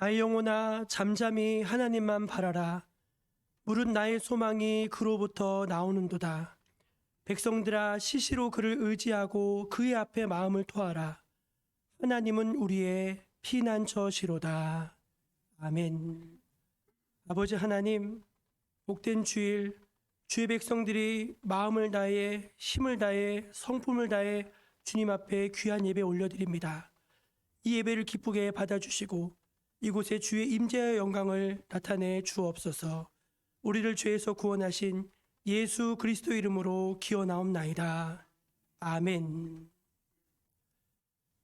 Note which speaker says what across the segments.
Speaker 1: 나의 영혼아 잠잠히 하나님만 바라라. 물은 나의 소망이 그로부터 나오는도다. 백성들아 시시로 그를 의지하고 그의 앞에 마음을 토하라. 하나님은 우리의 피난처시로다. 아멘. 아버지 하나님, 복된 주일 주의 백성들이 마음을 다해 힘을 다해 성품을 다해 주님 앞에 귀한 예배 올려드립니다. 이 예배를 기쁘게 받아주시고 이곳에 주의 임재의 영광을 나타내 주옵소서. 우리를 죄에서 구원하신 예수 그리스도 이름으로 기원하옵나이다. 아멘.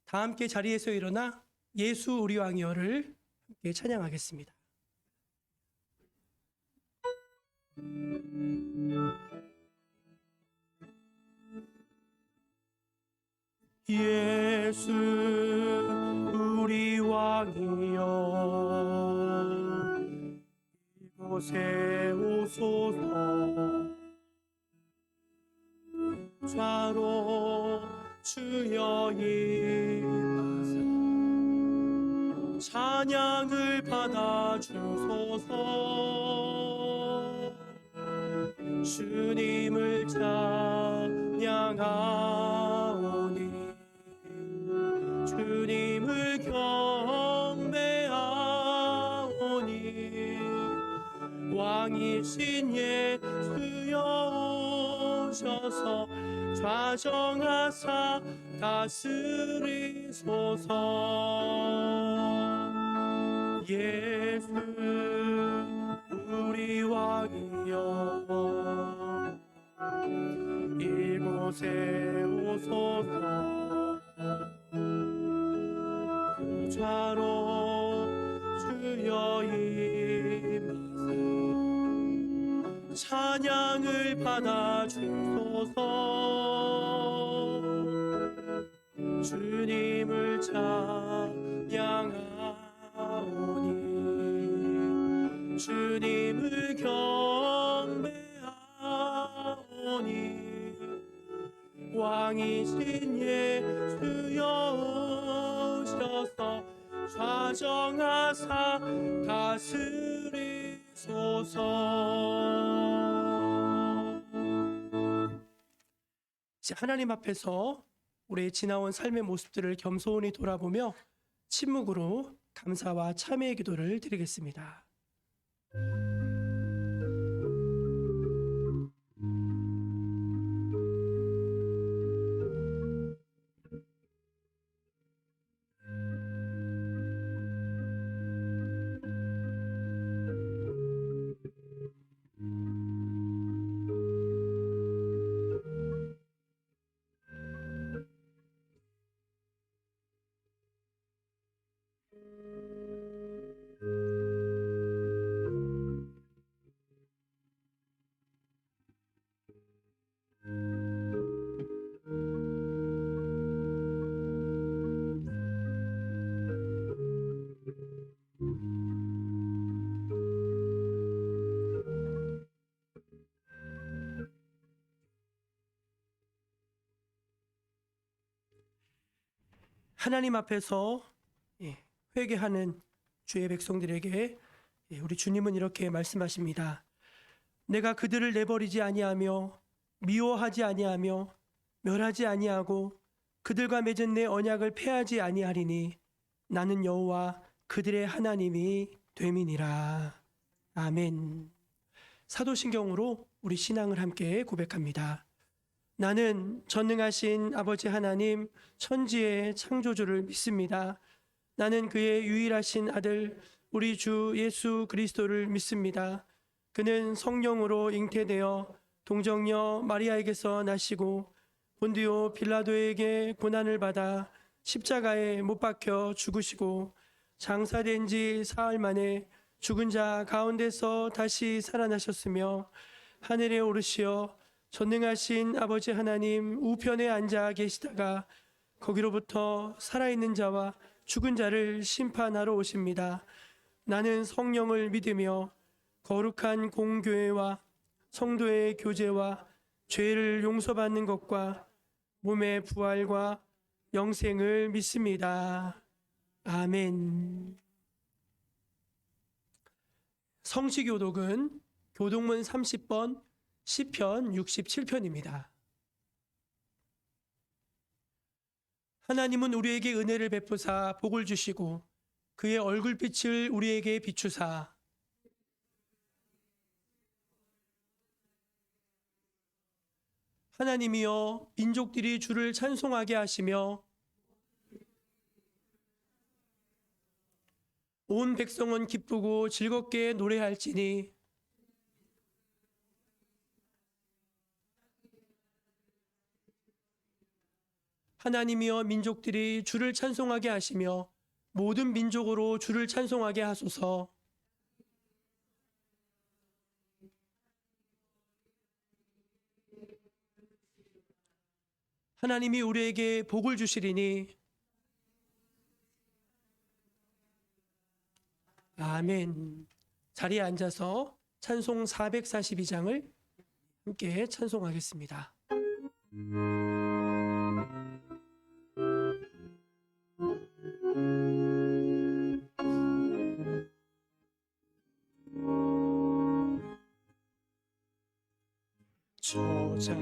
Speaker 1: 다 함께 자리에서 일어나 예수 우리 왕이여를 함께 찬양하겠습니다. 예수 우리 왕이여 이곳에 오소서. 좌로 주여 임하사 찬양을 받아 주소서. 주님을 찬양하오니 주님을 경배하오니 왕이신 예수여 오셔서 좌정하사 다스리소서. 예수 우리 왕이여 이곳에 오소서. 구좌로 주여 임하사 찬양을 받아 주소서. 주님을 찬양하오니 주님을 경배하오니 왕이신 예수여 오셔서 좌정하사 다스리소서. 이제 하나님 앞에서 우리의 지나온 삶의 모습들을 겸손히 돌아보며 침묵으로 감사와 참회의 기도를 드리겠습니다. 하나님 앞에서 회개하는 주의 백성들에게 우리 주님은 이렇게 말씀하십니다. 내가 그들을 내버리지 아니하며 미워하지 아니하며 멸하지 아니하고 그들과 맺은 내 언약을 폐하지 아니하리니 나는 여호와 그들의 하나님이 됨이니라. 아멘. 사도신경으로 우리 신앙을 함께 고백합니다. 나는 전능하신 아버지 하나님 천지의 창조주를 믿습니다. 나는 그의 유일하신 아들 우리 주 예수 그리스도를 믿습니다. 그는 성령으로 잉태되어 동정녀 마리아에게서 나시고 본디오 빌라도에게 고난을 받아 십자가에 못 박혀 죽으시고 장사된 지 사흘 만에 죽은 자 가운데서 다시 살아나셨으며 하늘에 오르시어 전능하신 아버지 하나님 우편에 앉아 계시다가 거기로부터 살아있는 자와 죽은 자를 심판하러 오십니다. 나는 성령을 믿으며 거룩한 공교회와 성도의 교제와 죄를 용서받는 것과 몸의 부활과 영생을 믿습니다. 아멘. 성시교독은 교독문 30번 시편 67편입니다. 하나님은 우리에게 은혜를 베푸사 복을 주시고 그의 얼굴빛을 우리에게 비추사 하나님이여 민족들이 주를 찬송하게 하시며 온 백성은 기쁘고 즐겁게 노래할지니 하나님이여 민족들이 주를 찬송하게 하시며 모든 민족으로 주를 찬송하게 하소서. 하나님이 우리에게 복을 주시리니 아멘. 자리에 앉아서 찬송 442장을 함께 찬송하겠습니다. 저장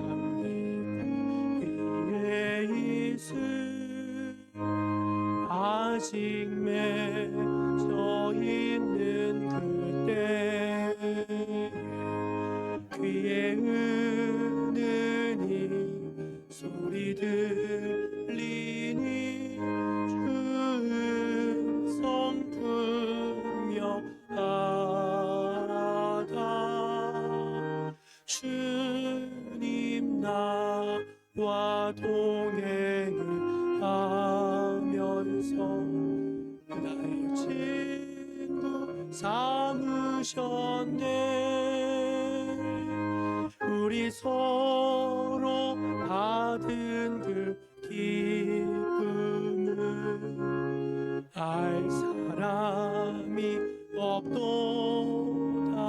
Speaker 1: 위에 있을 아직 맺어 있는 그때 귀에 은은히 주셨네. 우리 서로 받은 그 기쁨을 알 사람이 없도다.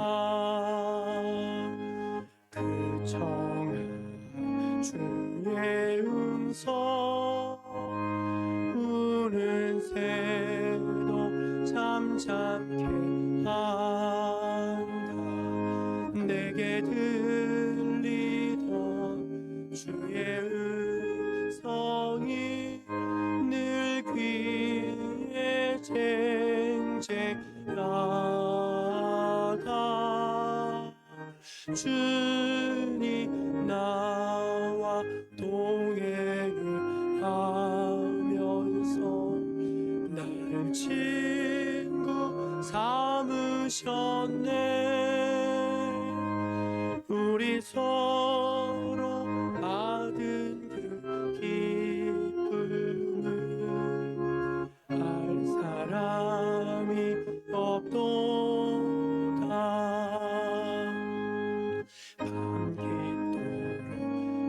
Speaker 1: 그 청한 주의 음성 우는 새도 잠잠케 한다. 내게 들리던 주의 음성이 늘 귀에 쟁쟁하다. 주님 나와 동행을 하면서 나를 친구 삼으셨네. 우리 서로 받은 그 기쁨을 알 사람이 없도다. 밤깃도록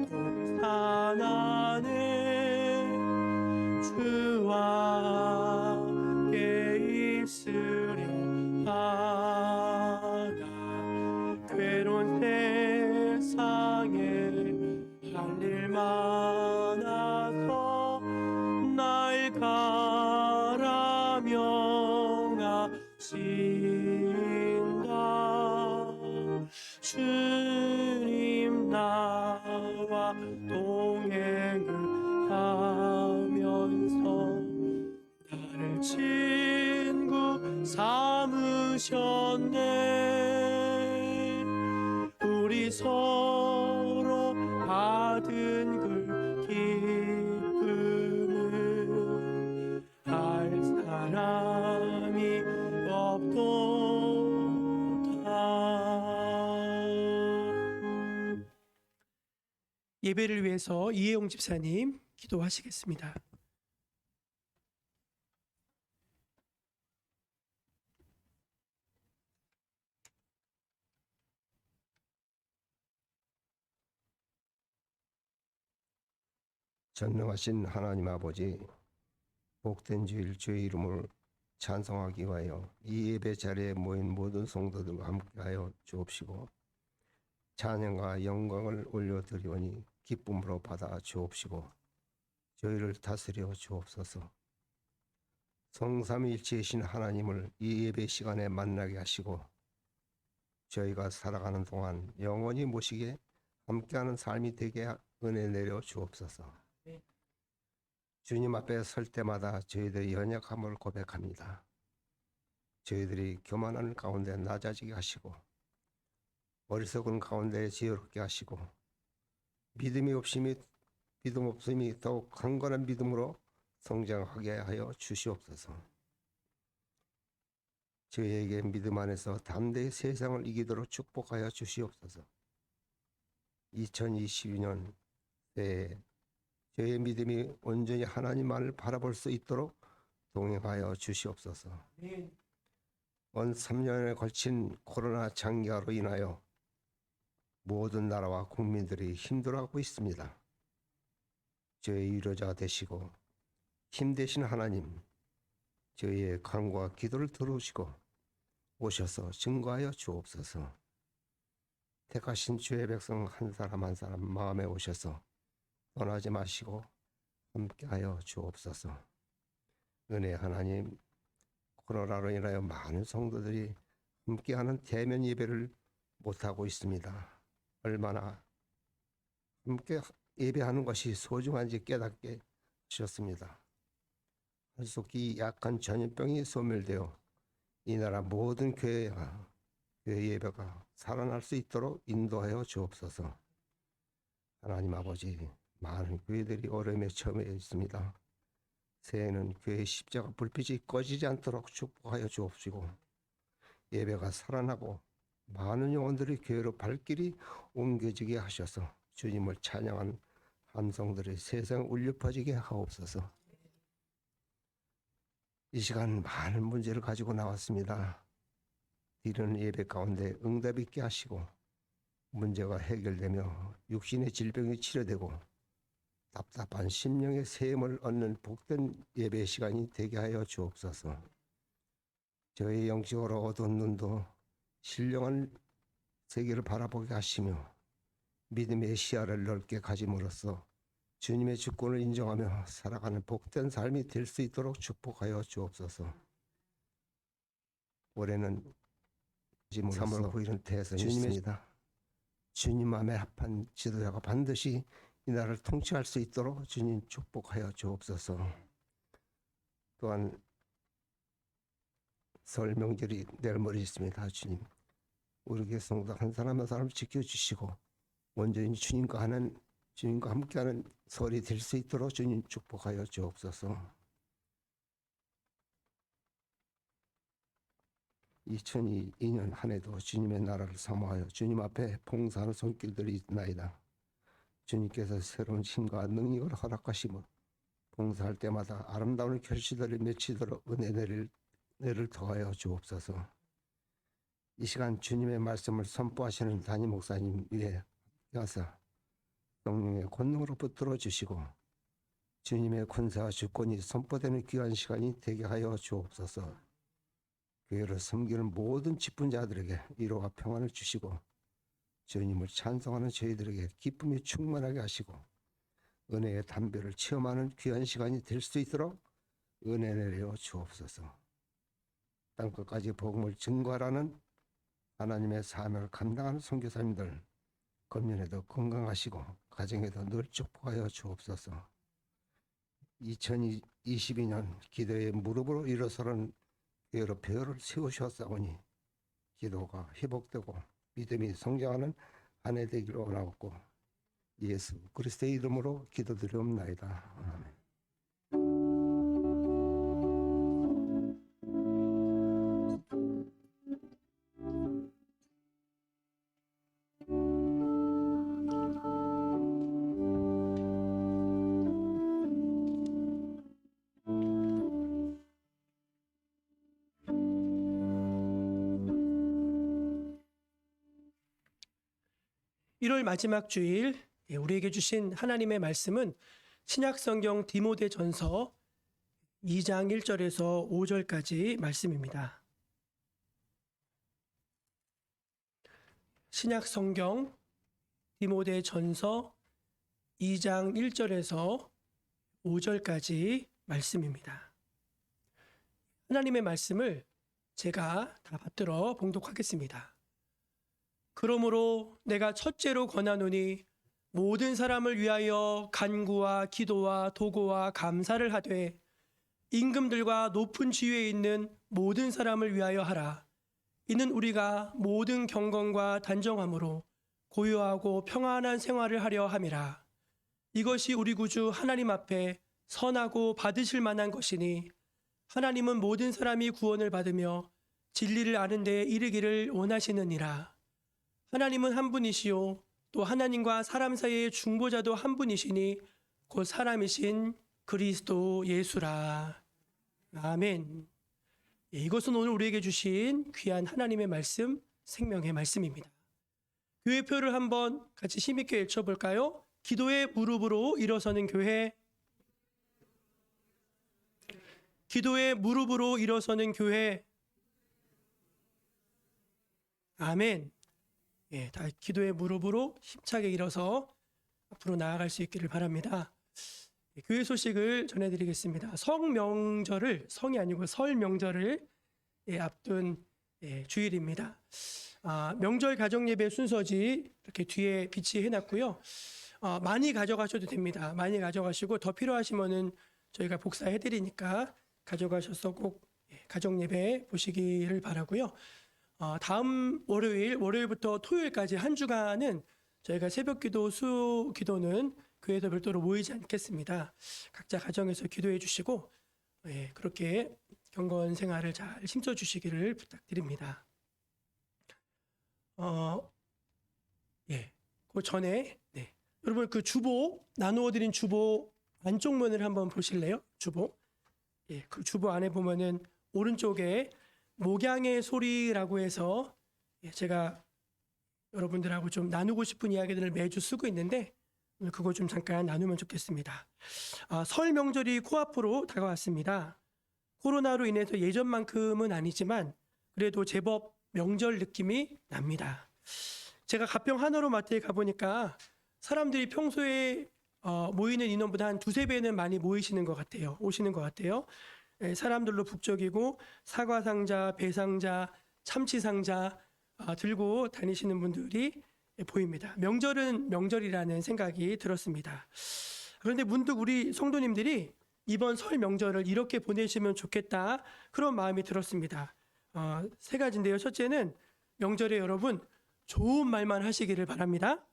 Speaker 1: 동산 안에 주와 함께 있으려 하다. 괴로운 세상에 할 일 많아서 날 가라 명하신다. 주님 나와 동행을 하면서 나를 친구 삼으셨네. 우리 서로 받은 그 기쁨을 알 사람이 없도다. 예배를 위해서 이혜용 집사님 기도하시겠습니다.
Speaker 2: 전능하신 하나님 아버지, 복된 주일 주의 이름을 찬송하기 위하여 이 예배 자리에 모인 모든 성도들과 함께하여 주옵시고 찬양과 영광을 올려드리오니 기쁨으로 받아 주옵시고 저희를 다스려 주옵소서. 성삼위일체이신 하나님을 이 예배 시간에 만나게 하시고 저희가 살아가는 동안 영원히 모시게 함께하는 삶이 되게 은혜 내려 주옵소서. 주님 앞에 설 때마다 저희들의 연약함을 고백합니다. 저희들이 교만한 가운데 낮아지게 하시고 어리석은 가운데 지혜롭게 하시고 믿음 없음이 더욱 강건한 믿음으로 성장하게 하여 주시옵소서. 저희에게 믿음 안에서 담대히 세상을 이기도록 축복하여 주시옵소서. 2022년 새해 저희의 믿음이 온전히 하나님만을 바라볼 수 있도록 동행하여 주시옵소서. 온 3년에 걸친 코로나 장기화로 인하여 모든 나라와 국민들이 힘들어하고 있습니다. 저희의 위로자가 되시고 힘 되신 하나님, 저희의 간구와 기도를 들으시고 오셔서 증거하여 주옵소서. 택하신 주의 백성 한 사람 한 사람 마음에 오셔서 떠나지 마시고 함께하여 주옵소서. 은혜 하나님, 코로나로 인하여 많은 성도들이 함께하는 대면 예배를 못하고 있습니다. 얼마나 함께 예배하는 것이 소중한지 깨닫게 하셨습니다. 속히 약한 전염병이 소멸되어 이 나라 모든 교회 예배가 살아날 수 있도록 인도하여 주옵소서. 하나님 아버지, 많은 교회들이 어려움에 처해 있습니다. 새해에는 교회의 십자가 불빛이 꺼지지 않도록 축복하여 주옵시고 예배가 살아나고 많은 영혼들이 교회로 발길이 옮겨지게 하셔서 주님을 찬양한 함성들이 세상에 울려 퍼지게 하옵소서. 이 시간 많은 문제를 가지고 나왔습니다. 드리는 예배 가운데 응답 있게 하시고 문제가 해결되며 육신의 질병이 치료되고 답답한 심령의 세임을 얻는 복된 예배 시간이 되게 하여 주옵소서. 저희 영적으로 어두운 눈도 신령한 세계를 바라보게 하시며 믿음의 시야를 넓게 가짐으로써 주님의 주권을 인정하며 살아가는 복된 삶이 될 수 있도록 축복하여 주옵소서. 올해는 3월 9일은 대선이 있습니다. 주님 마음에 합한 지도자가 반드시 이 나라를 통치할 수 있도록 주님 축복하여 주옵소서. 또한 설 명절이 내일 모레 있습니다. 주님, 우리 교회 성도 한 사람 한 사람 지켜주시고 온전히 주님과 함께하는 설이 될 수 있도록 주님 축복하여 주옵소서. 2022년 한 해도 주님의 나라를 사모하여 주님 앞에 봉사하는 손길들이 있나이다. 주님께서 새로운 힘과 능력을 허락하시며 봉사할 때마다 아름다운 결실들을 맺히도록 은혜를 더하여 주옵소서. 이 시간 주님의 말씀을 선포하시는 담임 목사님 위에 하사 성령의 권능으로 붙들어 주시고 주님의 권세와 주권이 선포되는 귀한 시간이 되게 하여 주옵소서. 교회를 섬기는 모든 직분자들에게 위로와 평안을 주시고 주님을 찬송하는 저희들에게 기쁨이 충만하게 하시고 은혜의 담배를 체험하는 귀한 시간이 될 수 있도록 은혜 내려 주옵소서. 땅끝까지 복음을 증거하라는 하나님의 사명을 감당하는 선교사님들 금년에도 건강하시고 가정에도 늘 축복하여 주옵소서. 2022년 기도의 무릎으로 일어서는 여러 배를 세우셨사오니 기도가 회복되고 믿음이 성장하는 한 해 되기를 원하옵고 예수 그리스도의 이름으로 기도드리옵나이다. 아멘.
Speaker 1: (1월) 마지막 주일 우리에게 주신 하나님의 말씀은 신약성경 디모데전서 2장 1절에서 5절까지 말씀입니다. 신약성경 디모데전서 2장 1절에서 5절까지 말씀입니다. 하나님의 말씀을 제가 다 받들어 봉독하겠습니다. 그러므로 내가 첫째로 권하노니 모든 사람을 위하여 간구와 기도와 도고와 감사를 하되 임금들과 높은 지위에 있는 모든 사람을 위하여 하라. 이는 우리가 모든 경건과 단정함으로 고요하고 평안한 생활을 하려 함이라. 이것이 우리 구주 하나님 앞에 선하고 받으실 만한 것이니 하나님은 모든 사람이 구원을 받으며 진리를 아는 데에 이르기를 원하시느니라. 하나님은 한 분이시요 또 하나님과 사람 사이의 중보자도 한 분이시니 곧 사람이신 그리스도 예수라. 아멘. 이것은 오늘 우리에게 주신 귀한 하나님의 말씀, 생명의 말씀입니다. 교회표를 한번 같이 힘있게 읽어볼까요? 기도의 무릎으로 일어서는 교회. 기도의 무릎으로 일어서는 교회. 아멘. 다 기도의 무릎으로 힘차게 일어서 앞으로 나아갈 수 있기를 바랍니다. 교회 소식을 전해드리겠습니다. 성명절을, 성이 아니고 설 명절을 앞둔 주일입니다. 명절 가정예배 순서지 이렇게 뒤에 비치해 놨고요. 많이 가져가셔도 됩니다. 많이 가져가시고 더 필요하시면은 저희가 복사해 드리니까 가져가셔서 꼭 가정예배 보시기를 바라고요. 다음 월요일부터 토요일까지 한 주간은 저희가 새벽기도, 수기도는 교회에서 별도로 모이지 않겠습니다. 각자 가정에서 기도해 주시고 그렇게 경건 생활을 잘 힘써 주시기를 부탁드립니다. 그 전에 여러분 그 주보 나누어 드린 주보 안쪽 면을 한번 보실래요? 주보. 그 주보 안에 보면은 오른쪽에 목양의 소리라고 해서 제가 여러분들하고 좀 나누고 싶은 이야기들을 매주 쓰고 있는데 오늘 그거 좀 잠깐 나누면 좋겠습니다. 설 명절이 코앞으로 다가왔습니다. 코로나로 인해서 예전만큼은 아니지만 그래도 제법 명절 느낌이 납니다. 제가 가평 한화로마트에 가보니까 사람들이 평소에 모이는 인원보다 한 두세 배는 많이 모이시는 것 같아요. 오시는 것 같아요. 사람들로 북적이고 사과 상자, 배 상자, 참치 상자 들고 다니시는 분들이 보입니다. 명절은 명절이라는 생각이 들었습니다. 그런데 문득 우리 성도님들이 이번 설 명절을 이렇게 보내시면 좋겠다 그런 마음이 들었습니다. 세 가지인데요. 첫째는 명절에 여러분 좋은 말만 하시기를 바랍니다.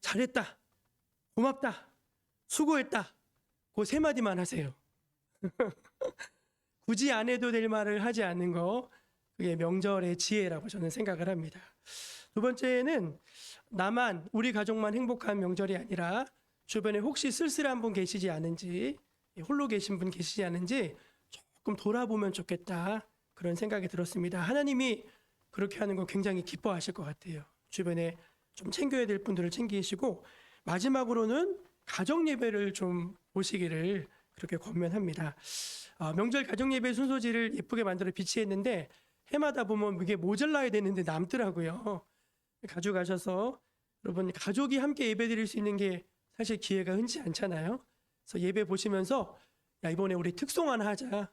Speaker 1: 잘했다, 고맙다, 수고했다. 그 세 마디만 하세요. 굳이 안 해도 될 말을 하지 않는 거 그게 명절의 지혜라고 저는 생각을 합니다. 두 번째는 나만 우리 가족만 행복한 명절이 아니라 주변에 혹시 쓸쓸한 분 계시지 않은지 홀로 계신 분 계시지 않은지 조금 돌아보면 좋겠다 그런 생각이 들었습니다. 하나님이 그렇게 하는 거 굉장히 기뻐하실 것 같아요. 주변에 좀 챙겨야 될 분들을 챙기시고 마지막으로는 가정 예배를 좀 보시기를 그렇게 권면합니다. 명절 가정 예배 순서지를 예쁘게 만들어 비치했는데 해마다 보면 이게 모자라야 되는데 남더라고요. 가져가셔서 여러분 가족이 함께 예배 드릴 수 있는 게 사실 기회가 흔치 않잖아요. 그래서 예배 보시면서 야 이번에 우리 특송 하나 하자.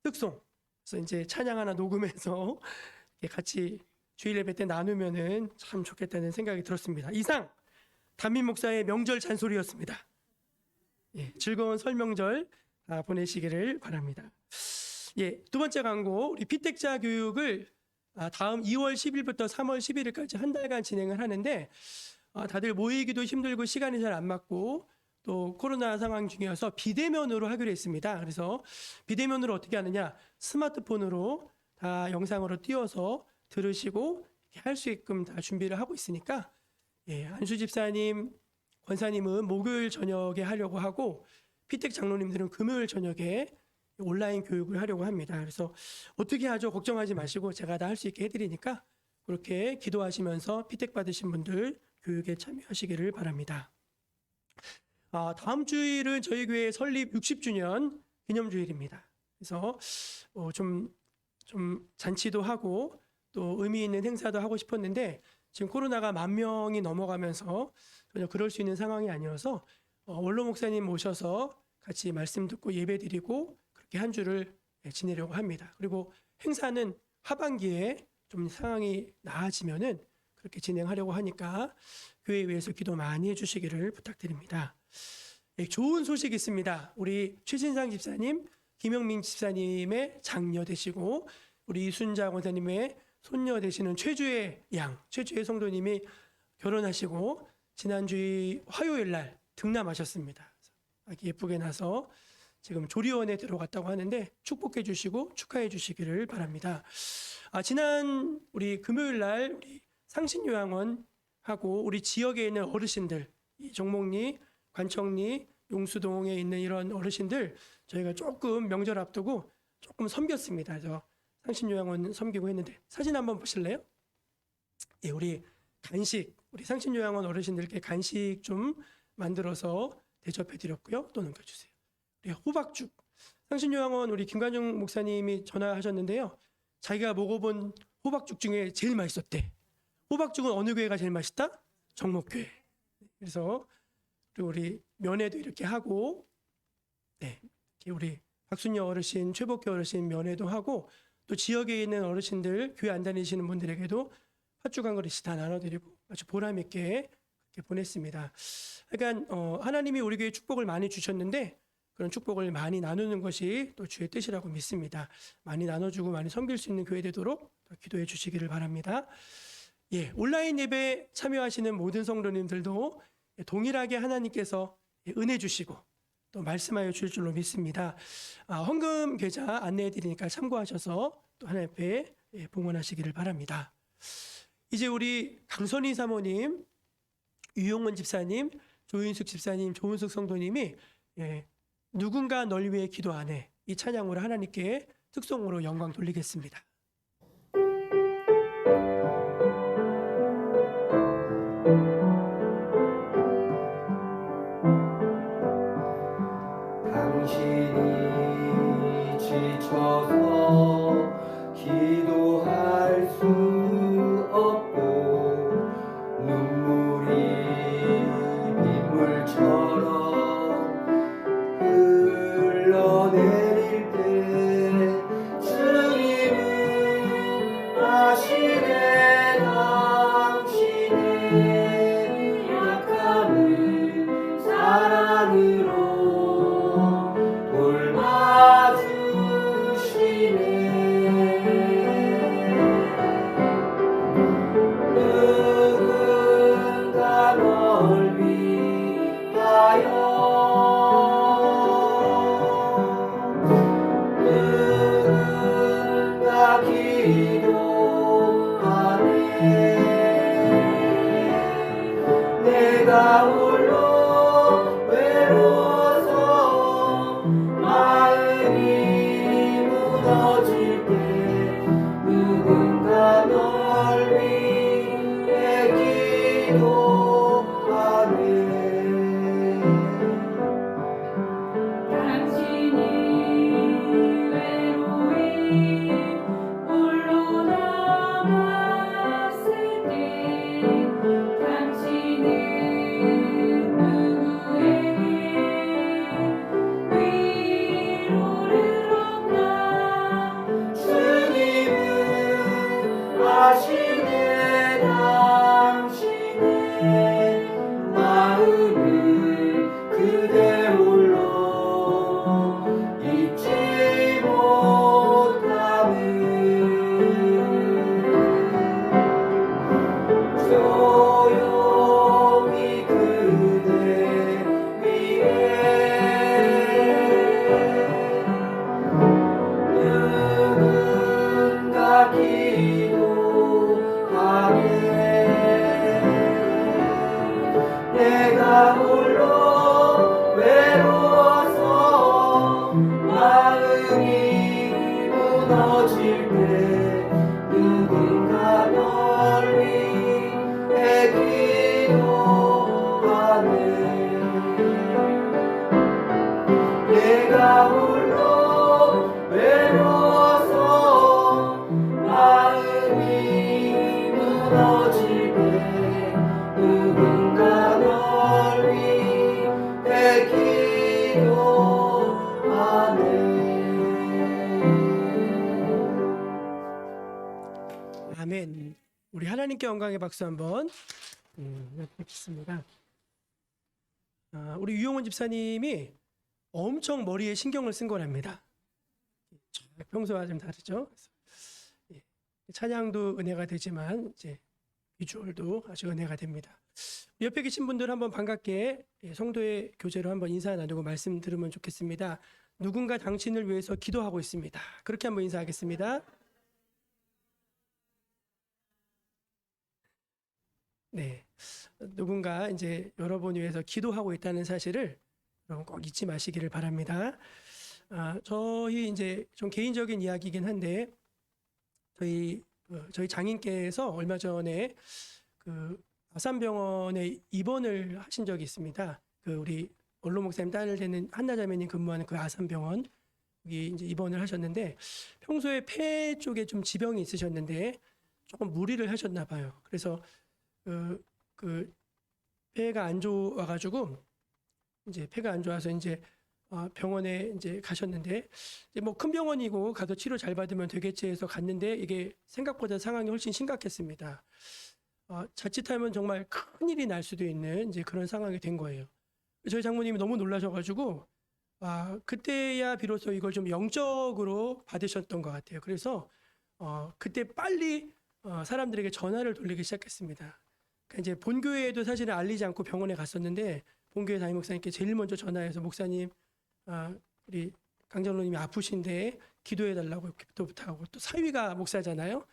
Speaker 1: 특송. 그래서 이제 찬양 하나 녹음해서 같이 주일 예배 때 나누면은 참 좋겠다는 생각이 들었습니다. 이상 담임 목사의 명절 잔소리였습니다. 즐거운 설 명절 보내시기를 바랍니다. 두 번째 광고, 우리 피택자 교육을 다음 2월 10일부터 3월 11일까지 한 달간 진행을 하는데 다들 모이기도 힘들고 시간이 잘 안 맞고 또 코로나 상황 중이어서 비대면으로 하기로 했습니다. 그래서 비대면으로 어떻게 하느냐, 스마트폰으로 다 영상으로 띄워서 들으시고 할 수 있게끔 다 준비를 하고 있으니까 안수 집사님, 권사님은 목요일 저녁에 하려고 하고 피택 장로님들은 금요일 저녁에 온라인 교육을 하려고 합니다. 그래서 어떻게 하죠? 걱정하지 마시고 제가 다 할 수 있게 해드리니까 그렇게 기도하시면서 피택 받으신 분들 교육에 참여하시기를 바랍니다. 다음 주일은 저희 교회 설립 60주년 기념주일입니다. 그래서 좀 잔치도 하고 또 의미 있는 행사도 하고 싶었는데 지금 코로나가 10,000명이 넘어가면서 전혀 그럴 수 있는 상황이 아니어서 원로 목사님 모셔서 같이 말씀 듣고 예배 드리고 그렇게 한 주를 지내려고 합니다. 그리고 행사는 하반기에 좀 상황이 나아지면은 그렇게 진행하려고 하니까 교회 위해서 기도 많이 해주시기를 부탁드립니다. 좋은 소식이 있습니다. 우리 최진상 집사님, 김영민 집사님의 장녀 되시고 우리 이순자 권사님의 손녀 되시는 최주의 성도님이 결혼하시고 지난주 화요일 날 등남하셨습니다. 아기 예쁘게 나서 지금 조리원에 들어갔다고 하는데 축복해 주시고 축하해 주시기를 바랍니다. 지난 우리 금요일 날 우리 상신요양원하고 우리 지역에 있는 어르신들, 정목리, 관청리, 용수동에 있는 이런 어르신들 저희가 조금 명절 앞두고 조금 섬겼습니다. 그래서 상신요양원 섬기고 했는데 사진 한번 보실래요? 우리 간식, 우리 상신요양원 어르신들께 간식 좀 만들어서 대접해 드렸고요. 또 넘겨주세요. 우리 호박죽. 상신요양원 우리 김관중 목사님이 전화하셨는데요. 자기가 먹어본 호박죽 중에 제일 맛있었대. 호박죽은 어느 교회가 제일 맛있다? 정목교회. 그래서 그리고 우리 면회도 이렇게 하고, 이렇게 우리 박순여 어르신, 최복교 어르신 면회도 하고, 또 지역에 있는 어르신들, 교회 안 다니시는 분들에게도 팥죽 한 그릇씩 다 나눠드리고 아주 보람 있게 그렇게 보냈습니다. 그러니까 하나님이 우리 교회에 축복을 많이 주셨는데 그런 축복을 많이 나누는 것이 또 주의 뜻이라고 믿습니다. 많이 나눠주고 많이 섬길 수 있는 교회 되도록 기도해 주시기를 바랍니다. 온라인 예배 참여하시는 모든 성도님들도 동일하게 하나님께서 은혜 주시고 또 말씀하여 주실 줄로 믿습니다. 헌금 계좌 안내해 드리니까 참고하셔서 또 하나님 앞에 봉헌하시기를 바랍니다. 이제 우리 강선희 사모님, 유용원 집사님, 조인숙 집사님, 조은숙 성도님이 누군가 널 위해 기도 안 해 이 찬양으로 하나님께 특송으로 영광 돌리겠습니다.
Speaker 3: 당신이 지쳐서 기도할 수 없고 눈물이 빗물처럼 흘러내릴 때 주님은 아시네 당신의 약함을 사랑으로 누군가 널 위하여 누군가 기도하네 내가 홀로 외로워서 마음이 무너질 때 누군가 널 위해 기도하네
Speaker 4: 당신이 외로이 홀로 남았을 때 당신은 누구에게 위로를 얻나
Speaker 3: 주님은 아시네 당신의 마음을 그대 홀로 잊지 못함을 조용히 그대 위해 누군가 기도하네 내가 홀로 외로워서 마음이 무너질 때 누군가 널 위해 기도하네 내가 홀로 외로워서 마음이 무너질 때 누군가 널 위해 기도하네
Speaker 1: 아멘. 우리 하나님께 영광의 박수 한번 드리겠습니다. 우리 유용원 집사님이 엄청 머리에 신경을 쓴 거랍니다. 평소와 좀 다르죠. 그래서, 찬양도 은혜가 되지만 이제 비주얼도 아주 은혜가 됩니다. 옆에 계신 분들 한번 반갑게 성도의 교제로 한번 인사 나누고 말씀 들으면 좋겠습니다. 누군가 당신을 위해서 기도하고 있습니다. 그렇게 한번 인사하겠습니다. 네, 누군가 이제 여러분 위해서 기도하고 있다는 사실을 여러분 꼭 잊지 마시기를 바랍니다. 저희 이제 좀 개인적인 이야기이긴 한데 저희 장인께서 얼마 전에 그 아산병원에 입원을 하신 적이 있습니다. 그 우리 원로 목사님 딸 되는 한나 자매님 근무하는 그 아산병원 여기 이제 입원을 하셨는데 평소에 폐 쪽에 좀 지병이 있으셨는데 조금 무리를 하셨나 봐요. 그래서 그 폐가 안 좋아가지고 이제 폐가 안 좋아서 이제 병원에 이제 가셨는데 이제 뭐 큰 병원이고 가서 치료 잘 받으면 되겠지 해서 갔는데 이게 생각보다 상황이 훨씬 심각했습니다. 자칫하면 정말 큰 일이 날 수도 있는 이제 그런 상황이 된 거예요. 저희 장모님이 너무 놀라셔가지고 그때야 비로소 이걸 좀 영적으로 받으셨던 것 같아요. 그래서 그때 빨리 사람들에게 전화를 돌리기 시작했습니다. 그러니까 이제 본교회에도 사실은 알리지 않고 병원에 갔었는데 본교회 담임 목사님께 제일 먼저 전화해서 목사님 우리 강장로님이 아프신데 기도해 달라고 기도 부탁하고 또 사위가 목사잖아요.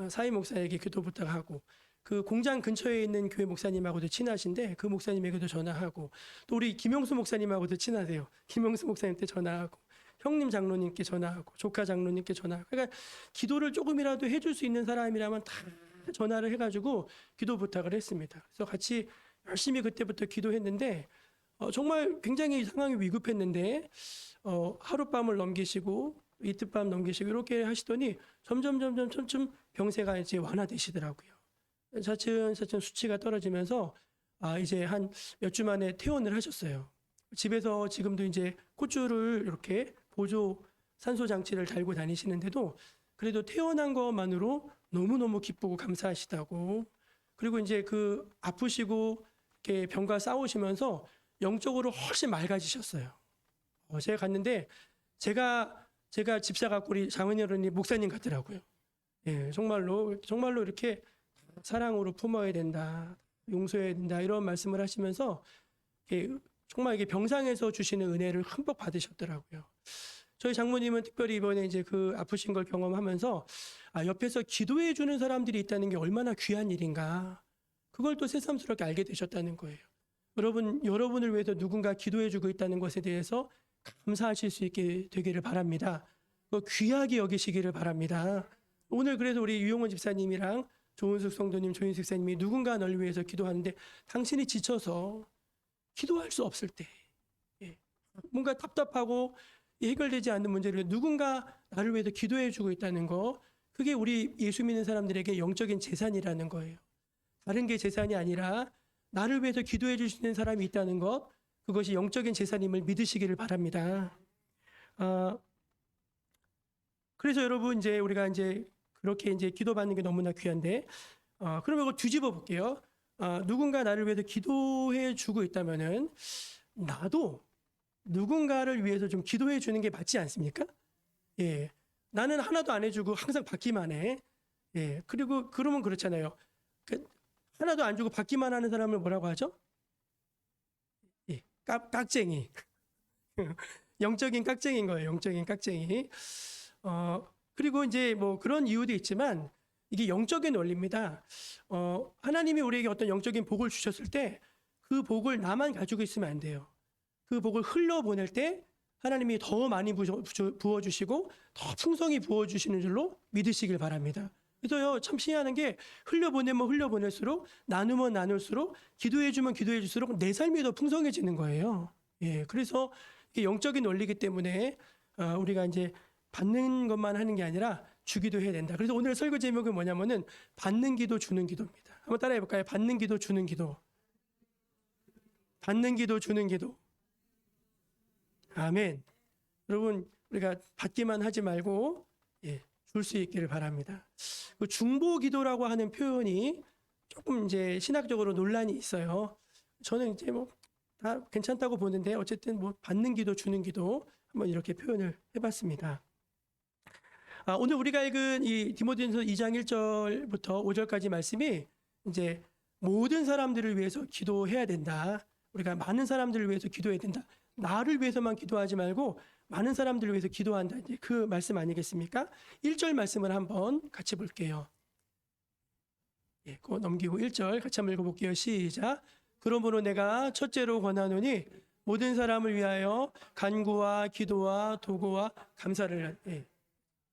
Speaker 1: 사위 목사에게 기도 부탁하고 그 공장 근처에 있는 교회 목사님하고도 친하신데 그 목사님에게도 전화하고 또 우리 김영수 목사님하고도 친하세요. 김영수 목사님한테 전화하고 형님 장로님께 전화하고 조카 장로님께 전화하고 그러니까 기도를 조금이라도 해줄 수 있는 사람이라면 다 전화를 해가지고 기도 부탁을 했습니다. 그래서 같이 열심히 그때부터 기도했는데 정말 굉장히 상황이 위급했는데 하룻밤을 넘기시고 이틀밤 넘기시고 이렇게 하시더니 점점 병세가 이제 완화되시더라고요. 차츰 수치가 떨어지면서 이제 한 몇 주 만에 퇴원을 하셨어요. 집에서 지금도 이제 콧줄을 이렇게 보조 산소 장치를 달고 다니시는데도 그래도 퇴원한 것만으로 너무너무 기쁘고 감사하시다고. 그리고 이제 그 아프시고 이렇게 병과 싸우시면서 영적으로 훨씬 맑아지셨어요. 제가 갔는데 제가 집사 갖고 우리 장은여론이 목사님 같더라고요. 예, 정말로 이렇게 사랑으로 품어야 된다, 용서해야 된다 이런 말씀을 하시면서 정말 이게 병상에서 주시는 은혜를 흠뻑 받으셨더라고요. 저희 장모님은 특별히 이번에 이제 그 아프신 걸 경험하면서 옆에서 기도해 주는 사람들이 있다는 게 얼마나 귀한 일인가. 그걸 또 새삼스럽게 알게 되셨다는 거예요. 여러분을 위해서 누군가 기도해 주고 있다는 것에 대해서 감사하실 수 있게 되기를 바랍니다. 귀하게 여기시기를 바랍니다. 오늘 그래서 우리 유용원 집사님이랑 조은숙 성도님, 조인숙 집사님이 누군가 널 위해서 기도하는데 당신이 지쳐서 기도할 수 없을 때 뭔가 답답하고 해결되지 않는 문제를 누군가 나를 위해서 기도해 주고 있다는 거, 그게 우리 예수 믿는 사람들에게 영적인 재산이라는 거예요. 다른 게 재산이 아니라 나를 위해서 기도해 주시는 사람이 있다는 것, 그것이 영적인 재산임을 믿으시기를 바랍니다. 그래서 여러분 이제 우리가 이제 그렇게 이제 기도받는 게 너무나 귀한데, 그러면 이거 뒤집어 볼게요. 누군가 나를 위해서 기도해 주고 있다면은 나도 누군가를 위해서 좀 기도해 주는 게 맞지 않습니까? 예. 나는 하나도 안 해주고 항상 받기만 해. 예. 그리고 그러면 그렇잖아요. 하나도 안 주고 받기만 하는 사람을 뭐라고 하죠? 예. 깍쟁이. 영적인 깍쟁이인 거예요. 영적인 깍쟁이. 그리고 이제 뭐 그런 이유도 있지만 이게 영적인 원리입니다. 하나님이 우리에게 어떤 영적인 복을 주셨을 때 그 복을 나만 가지고 있으면 안 돼요. 그 복을 흘려보낼 때 하나님이 더 많이 부어주시고 더 풍성히 부어주시는 줄로 믿으시길 바랍니다. 그래서요, 참 신기한 게 흘려보내면 흘려보낼수록 나누면 나눌수록 기도해주면 기도해줄수록 내 삶이 더 풍성해지는 거예요. 예, 그래서 이게 영적인 원리이기 때문에 우리가 이제 받는 것만 하는 게 아니라 주기도 해야 된다. 그래서 오늘 설교 제목은 뭐냐면은 받는 기도 주는 기도입니다. 한번 따라해 볼까요? 받는 기도 주는 기도. 받는 기도 주는 기도. 아멘. 여러분 우리가 받기만 하지 말고 줄 수 있기를 바랍니다. 그 중보 기도라고 하는 표현이 조금 이제 신학적으로 논란이 있어요. 저는 이제 뭐 다 괜찮다고 보는데 어쨌든 뭐 받는 기도 주는 기도 한번 이렇게 표현을 해봤습니다. 오늘 우리가 읽은 이 디모데전서 2장 1절부터 5절까지 말씀이 이제 모든 사람들을 위해서 기도해야 된다. 우리가 많은 사람들을 위해서 기도해야 된다. 나를 위해서만 기도하지 말고 많은 사람들을 위해서 기도한다. 이제 그 말씀 아니겠습니까? 1절 말씀을 한번 같이 볼게요. 예, 그거 넘기고 1절 같이 한번 읽어볼게요. 시작. 그러므로 내가 첫째로 권하노니 모든 사람을 위하여 간구와 기도와 도구와 감사를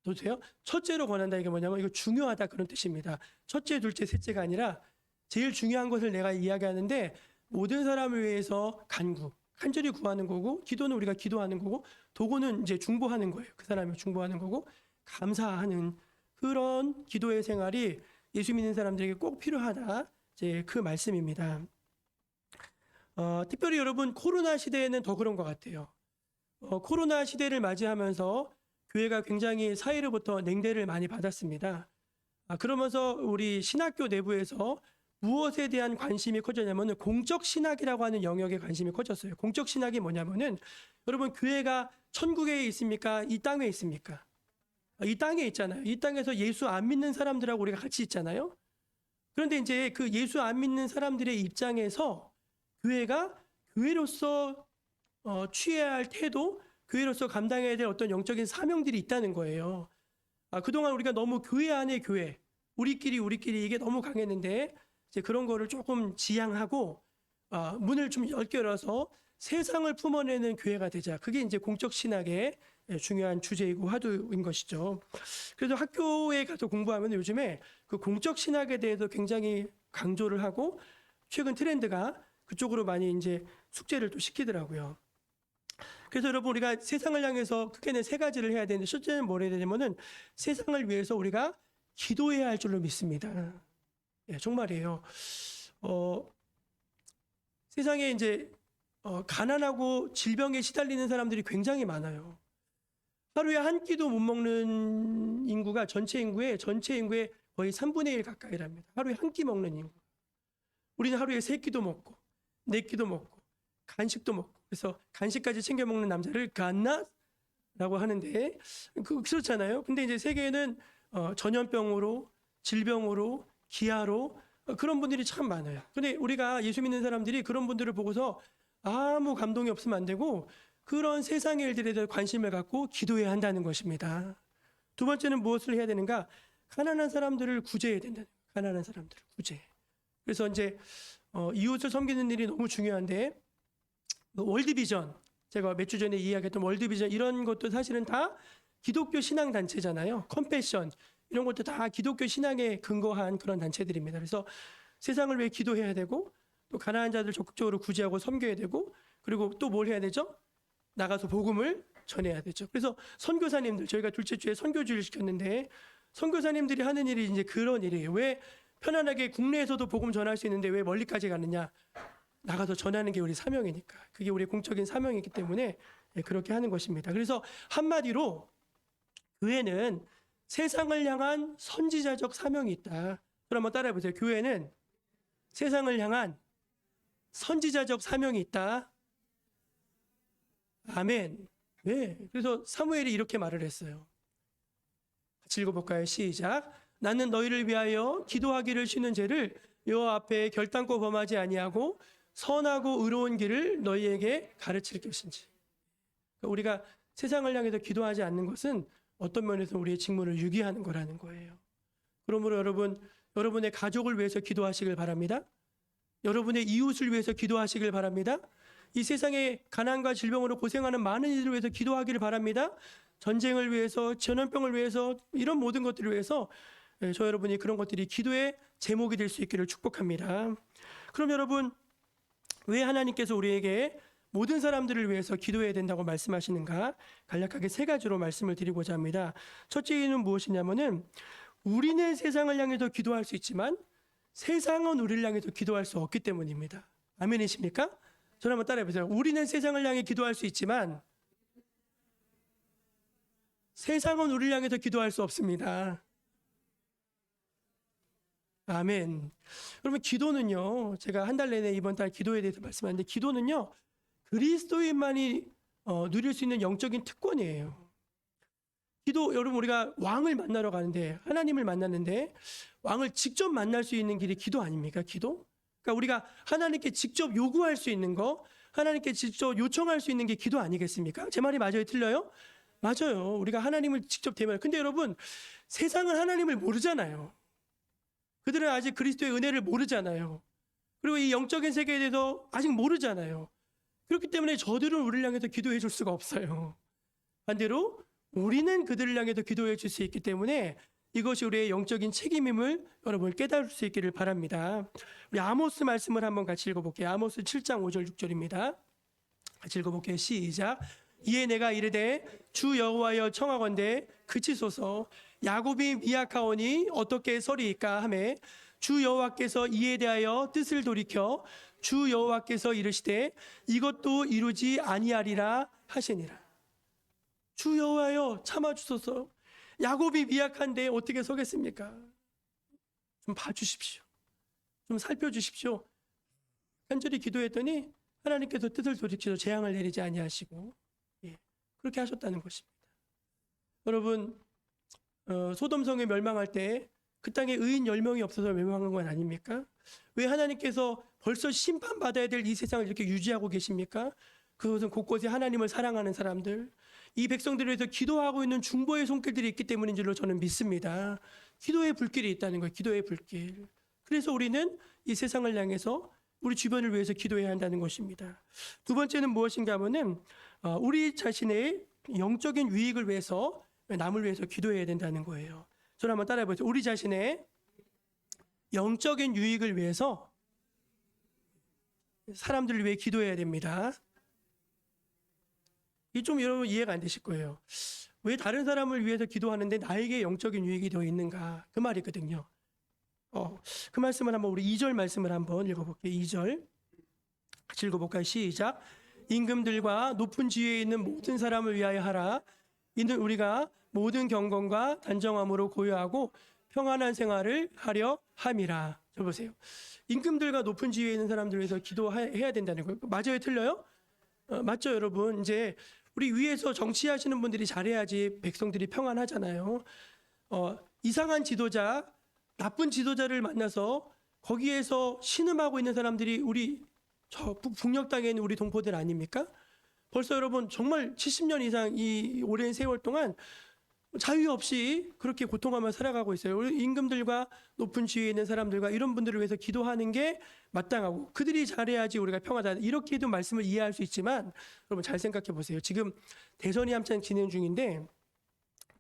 Speaker 1: 보세요. 첫째로 권한다 이게 뭐냐면 이거 중요하다 그런 뜻입니다. 첫째, 둘째, 셋째가 아니라 제일 중요한 것을 내가 이야기하는데 모든 사람을 위해서 간구, 간절히 구하는 거고 기도는 우리가 기도하는 거고 도구는 이제 중보하는 거예요. 그 사람이 중보하는 거고 감사하는 그런 기도의 생활이 예수 믿는 사람들에게 꼭 필요하다. 이제 그 말씀입니다. 특별히 여러분 코로나 시대에는 더 그런 것 같아요. 코로나 시대를 맞이하면서 교회가 굉장히 사회로부터 냉대를 많이 받았습니다. 그러면서 우리 신학교 내부에서 무엇에 대한 관심이 커졌냐면 공적 신학이라고 하는 영역에 관심이 커졌어요. 공적 신학이 뭐냐면은 여러분 교회가 천국에 있습니까? 이 땅에 있습니까? 이 땅에 있잖아요. 이 땅에서 예수 안 믿는 사람들하고 우리가 같이 있잖아요. 그런데 이제 그 예수 안 믿는 사람들의 입장에서 교회가 교회로서 취해야 할 태도, 교회로서 감당해야 될 어떤 영적인 사명들이 있다는 거예요. 그동안 우리가 너무 교회 안에 교회, 우리끼리 이게 너무 강했는데 이제 그런 거를 조금 지양하고 문을 좀 열게 열어서 세상을 품어내는 교회가 되자. 그게 이제 공적 신학의 중요한 주제이고 화두인 것이죠. 그래서 학교에 가서 공부하면 요즘에 그 공적 신학에 대해서 굉장히 강조를 하고 최근 트렌드가 그쪽으로 많이 이제 숙제를 또 시키더라고요. 그래서 여러분 우리가 세상을 향해서 크게는 세 가지를 해야 되는데 첫째는 뭘 해야 되냐면은 세상을 위해서 우리가 기도해야 할 줄로 믿습니다. 예, 정말이에요. 세상에 이제 가난하고 질병에 시달리는 사람들이 굉장히 많아요. 하루에 한 끼도 못 먹는 인구가 전체 인구의 거의 3분의 1 가까이랍니다. 하루에 한 끼 먹는 인구. 우리는 하루에 3끼도 먹고 4끼도 먹고 간식도 먹고 그래서 간식까지 챙겨 먹는 남자를 갓나라고 하는데 그렇잖아요. 근데 이제 세계에는 전염병으로 질병으로 기아로 그런 분들이 참 많아요. 근데 우리가 예수 믿는 사람들이 그런 분들을 보고서 아무 감동이 없으면 안 되고 그런 세상의 일들에 대해 관심을 갖고 기도해야 한다는 것입니다. 두 번째는 무엇을 해야 되는가? 가난한 사람들을 구제해야 된다는 거예요. 가난한 사람들을 구제. 그래서 이제 이웃을 섬기는 일이 너무 중요한데 월드비전 제가 몇 주 전에 이야기했던 월드비전 이런 것도 사실은 다 기독교 신앙 단체잖아요. 컴패션 이런 것도 다 기독교 신앙에 근거한 그런 단체들입니다. 그래서 세상을 위해 기도해야 되고 또 가난한 자들 적극적으로 구제하고 섬겨야 되고 그리고 또 뭘 해야 되죠? 나가서 복음을 전해야 되죠. 그래서 선교사님들 저희가 둘째 주에 선교주를 시켰는데 선교사님들이 하는 일이 이제 그런 일이에요. 왜 편안하게 국내에서도 복음 전할 수 있는데 왜 멀리까지 가느냐? 나가서 전하는 게 우리 사명이니까. 그게 우리 공적인 사명이기 때문에 그렇게 하는 것입니다. 그래서 한마디로 교회는 세상을 향한 선지자적 사명이 있다. 그럼 한번 따라해 보세요. 교회는 세상을 향한 선지자적 사명이 있다. 아멘. 네. 그래서 사무엘이 이렇게 말을 했어요. 같이 읽어볼까요? 시작. 나는 너희를 위하여 기도하기를 쉬는 죄를 여호와 앞에 결단코 범하지 아니하고 선하고 의로운 길을 너희에게 가르칠 것인지. 그러니까 우리가 세상을 향해서 기도하지 않는 것은 어떤 면에서 우리의 직무를 유기하는 거라는 거예요. 그러므로 여러분의 가족을 위해서 기도하시길 바랍니다. 여러분의 이웃을 위해서 기도하시길 바랍니다. 이 세상에 가난과 질병으로 고생하는 많은 이들을 위해서 기도하기를 바랍니다. 전쟁을 위해서, 전염병을 위해서, 이런 모든 것들을 위해서 저 여러분이 그런 것들이 기도의 제목이 될 수 있기를 축복합니다. 그럼 여러분, 왜 하나님께서 우리에게 모든 사람들을 위해서 기도해야 된다고 말씀하시는가? 간략하게 세 가지로 말씀을 드리고자 합니다. 첫째는 무엇이냐면은 우리는 세상을 향해서 기도할 수 있지만 세상은 우리를 향해서 기도할 수 없기 때문입니다. 아멘이십니까? 저를 한번 따라해 보세요. 우리는 세상을 향해 기도할 수 있지만 세상은 우리를 향해서 기도할 수 없습니다. 아멘. 그러면 기도는요, 제가 한 달 내내 이번 달 기도에 대해서 말씀하는데 기도는요, 그리스도인만이 누릴 수 있는 영적인 특권이에요. 기도, 여러분 우리가 왕을 만나러 가는데 하나님을 만났는데 왕을 직접 만날 수 있는 길이 기도 아닙니까? 기도? 그러니까 우리가 하나님께 직접 요구할 수 있는 거, 하나님께 직접 요청할 수 있는 게 기도 아니겠습니까? 제 말이 맞아요? 틀려요? 맞아요. 우리가 하나님을 직접 대면. 근데 여러분, 세상은 하나님을 모르잖아요. 그들은 아직 그리스도의 은혜를 모르잖아요. 그리고 이 영적인 세계에 대해서 아직 모르잖아요. 그렇기 때문에 저들은 우리를 향해서 기도해 줄 수가 없어요. 반대로 우리는 그들을 향해서 기도해 줄 수 있기 때문에 이것이 우리의 영적인 책임임을 여러분 깨달을 수 있기를 바랍니다. 우리 아모스 말씀을 한번 같이 읽어볼게요. 아모스 7장 5절 6절입니다. 같이 읽어볼게요. 시작. 이에 내가 이르되 주 여호와여 청하건대 그치소서. 야곱이 미약하오니 어떻게 서리이까 하매 주 여호와께서 이에 대하여 뜻을 돌이켜 주 여호와께서 이르시되 이것도 이루지 아니하리라 하시니라. 주 여호와여 참아주소서. 야곱이 미약한데 어떻게 서겠습니까? 좀 봐주십시오. 좀 살펴주십시오. 간절히 기도했더니 하나님께서 뜻을 돌이키셔서 재앙을 내리지 아니하시고 그렇게 하셨다는 것입니다. 여러분, 소돔성이 멸망할 때 그 땅에 의인 10명이 없어서 멸망한 건 아닙니까? 왜 하나님께서 벌써 심판받아야 될 이 세상을 이렇게 유지하고 계십니까? 그것은 곳곳에 하나님을 사랑하는 사람들, 이 백성들을 위해서 기도하고 있는 중보의 손길들이 있기 때문인 줄로 저는 믿습니다. 기도의 불길이 있다는 거예요. 기도의 불길. 그래서 우리는 이 세상을 향해서 우리 주변을 위해서 기도해야 한다는 것입니다. 두 번째는 무엇인가 하면은 우리 자신의 영적인 유익을 위해서, 남을 위해서 기도해야 된다는 거예요. 저를 한번 따라해 보세요. 우리 자신의 영적인 유익을 위해서 사람들을 위해 기도해야 됩니다. 이 좀 여러분 이해가 안 되실 거예요. 왜 다른 사람을 위해서 기도하는데 나에게 영적인 유익이 더 있는가? 그 말이거든요. 그 말씀을 한번 우리 2절 말씀을 한번 읽어볼게요. 2절 같이 읽어볼까요? 시작. 임금들과 높은 지위에 있는 모든 사람을 위하여 하라. 이는 우리가 모든 경건과 단정함으로 고요하고 평안한 생활을 하려 함이라. 저 보세요. 임금들과 높은 지위에 있는 사람들 위해서 기도해야 된다는 거예요. 맞아요? 틀려요? 맞죠, 여러분? 이제 우리 위에서 정치하시는 분들이 잘해야지 백성들이 평안하잖아요. 이상한 지도자, 나쁜 지도자를 만나서 거기에서 신음하고 있는 사람들이 우리 저 북녘 땅에 있는 우리 동포들 아닙니까? 벌써 여러분 정말 70년 이상 이 오랜 세월 동안 자유 없이 그렇게 고통하며 살아가고 있어요. 우리 임금들과 높은 지위에 있는 사람들과 이런 분들을 위해서 기도하는 게 마땅하고 그들이 잘해야지 우리가 평화다. 이렇게도 말씀을 이해할 수 있지만 여러분 잘 생각해 보세요. 지금 대선이 한창 진행 중인데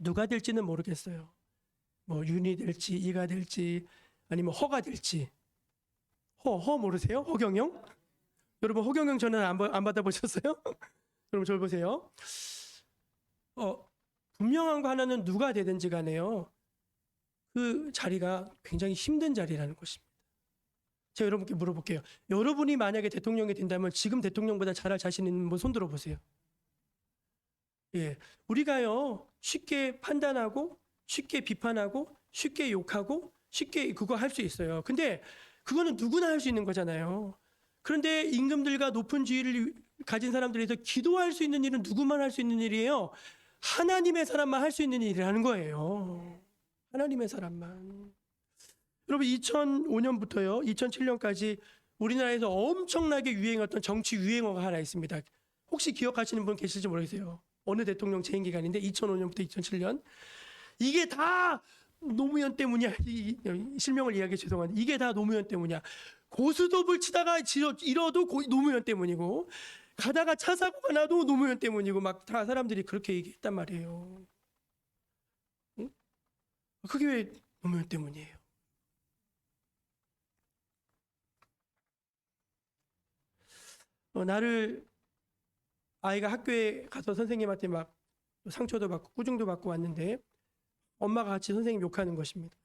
Speaker 1: 누가 될지는 모르겠어요. 뭐 윤이 될지 이가 될지 아니면 허가 될지. 허 모르세요? 허경영? 여러분 허경영 전화 안 받아보셨어요? 여러분 저를 보세요. 분명한 거 하나는 누가 되든지 간에요. 그 자리가 굉장히 힘든 자리라는 것입니다. 제가 여러분께 물어볼게요. 여러분이 만약에 대통령이 된다면 지금 대통령보다 잘할 자신 있는 분 손 들어보세요. 예, 우리가요 쉽게 판단하고 쉽게 비판하고 쉽게 욕하고 쉽게 그거 할 수 있어요. 근데 그거는 누구나 할 수 있는 거잖아요. 그런데 임금들과 높은 지위를 가진 사람들에서 기도할 수 있는 일은 누구만 할 수 있는 일이에요. 하나님의 사람만 할 수 있는 일이라는 거예요. 하나님의 사람만. 여러분 2005년부터요 2007년까지 우리나라에서 엄청나게 유행했던 정치 유행어가 하나 있습니다. 혹시 기억하시는 분 계실지 모르겠어요. 어느 대통령 재임 기간인데 2005년부터 2007년. 이게 다 노무현 때문이야. 실명을 이야기해 죄송한데 이게 다 노무현 때문이야. 고스톱을 치다가 잃어도 노무현 때문이고 가다가 차 사고가 나도 노무현 때문이고 막 다 사람들이 그렇게 얘기했단 말이에요. 응? 그게 왜 노무현 때문이에요? 나를 아이가 학교에 가서 선생님한테 막 상처도 받고 꾸중도 받고 왔는데 엄마가 같이 선생님 욕하는 것입니다.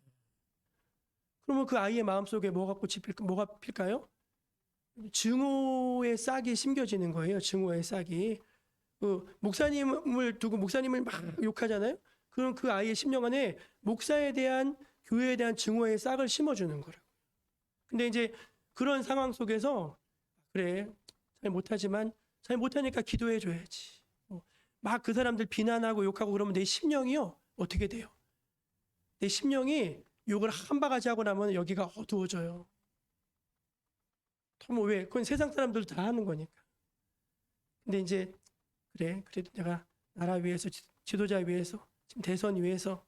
Speaker 1: 그러면 그 아이의 마음속에 뭐가 필까요? 증오의 싹이 심겨지는 거예요. 증오의 싹이. 목사님을 두고 목사님을 막 욕하잖아요. 그럼 그 아이의 심령 안에 목사에 대한 교회에 대한 증오의 싹을 심어주는 거라고. 근데 이제 그런 상황 속에서 그래 잘 못하지만 잘 못하니까 기도해줘야지. 막 그 사람들 비난하고 욕하고 그러면 내 심령이요 어떻게 돼요? 내 심령이 욕을 한 바가지 하고 나면 여기가 어두워져요. 뭐 왜? 그건 세상 사람들도 다 하는 거니까. 근데 이제 그래 그래도 내가 나라 위해서 지도자 위해서 지금 대선 위해서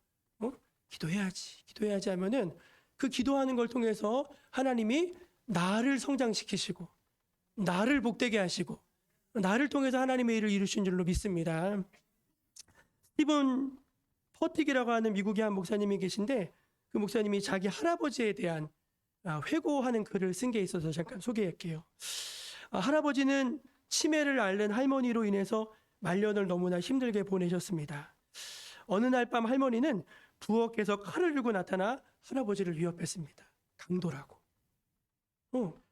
Speaker 1: 기도해야지 하면은 그 기도하는 걸 통해서 하나님이 나를 성장시키시고 나를 복되게 하시고 나를 통해서 하나님의 일을 이루신 줄로 믿습니다. 스티븐 퍼틱이라고 하는 미국의 한 목사님이 계신데 그 목사님이 자기 할아버지에 대한 회고하는 글을 쓴 게 있어서 잠깐 소개할게요. 할아버지는 치매를 앓는 할머니로 인해서 말년을 너무나 힘들게 보내셨습니다. 어느 날 밤 할머니는 부엌에서 칼을 들고 나타나 할아버지를 위협했습니다. 강도라고.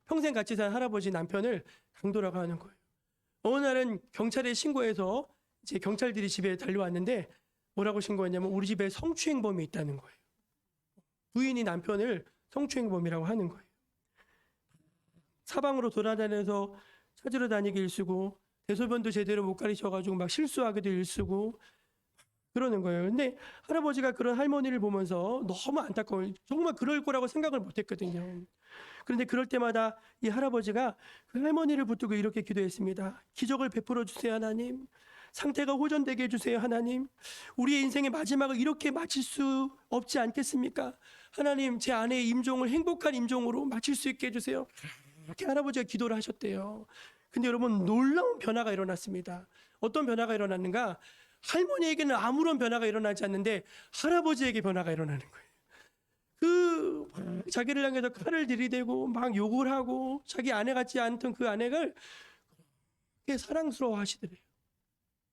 Speaker 1: 평생 같이 산 할아버지 남편을 강도라고 하는 거예요. 어느 날은 경찰에 신고해서 이제 경찰들이 집에 달려왔는데 뭐라고 신고했냐면 우리 집에 성추행범이 있다는 거예요. 부인이 남편을 성추행범이라고 하는 거예요. 사방으로 돌아다녀서 찾으러 다니기 일쑤고 대소변도 제대로 못 가리셔가지고 막 실수하기도 일쑤고 그러는 거예요. 근데 할아버지가 그런 할머니를 보면서 너무 안타까워요. 정말 그럴 거라고 생각을 못했거든요. 그런데 그럴 때마다 이 할아버지가 그 할머니를 붙들고 이렇게 기도했습니다. 기적을 베풀어 주세요 하나님. 상태가 호전되게 해주세요 하나님. 우리의 인생의 마지막을 이렇게 마칠 수 없지 않겠습니까? 하나님 제 아내의 임종을 행복한 임종으로 마칠 수 있게 해주세요. 이렇게 할아버지가 기도를 하셨대요. 근데 여러분 놀라운 변화가 일어났습니다. 어떤 변화가 일어났는가? 할머니에게는 아무런 변화가 일어나지 않는데 할아버지에게 변화가 일어나는 거예요. 그 자기를 향해서 칼을 들이대고 막 욕을 하고 자기 아내 같지 않던 그 아내를 그렇게 사랑스러워 하시더래요.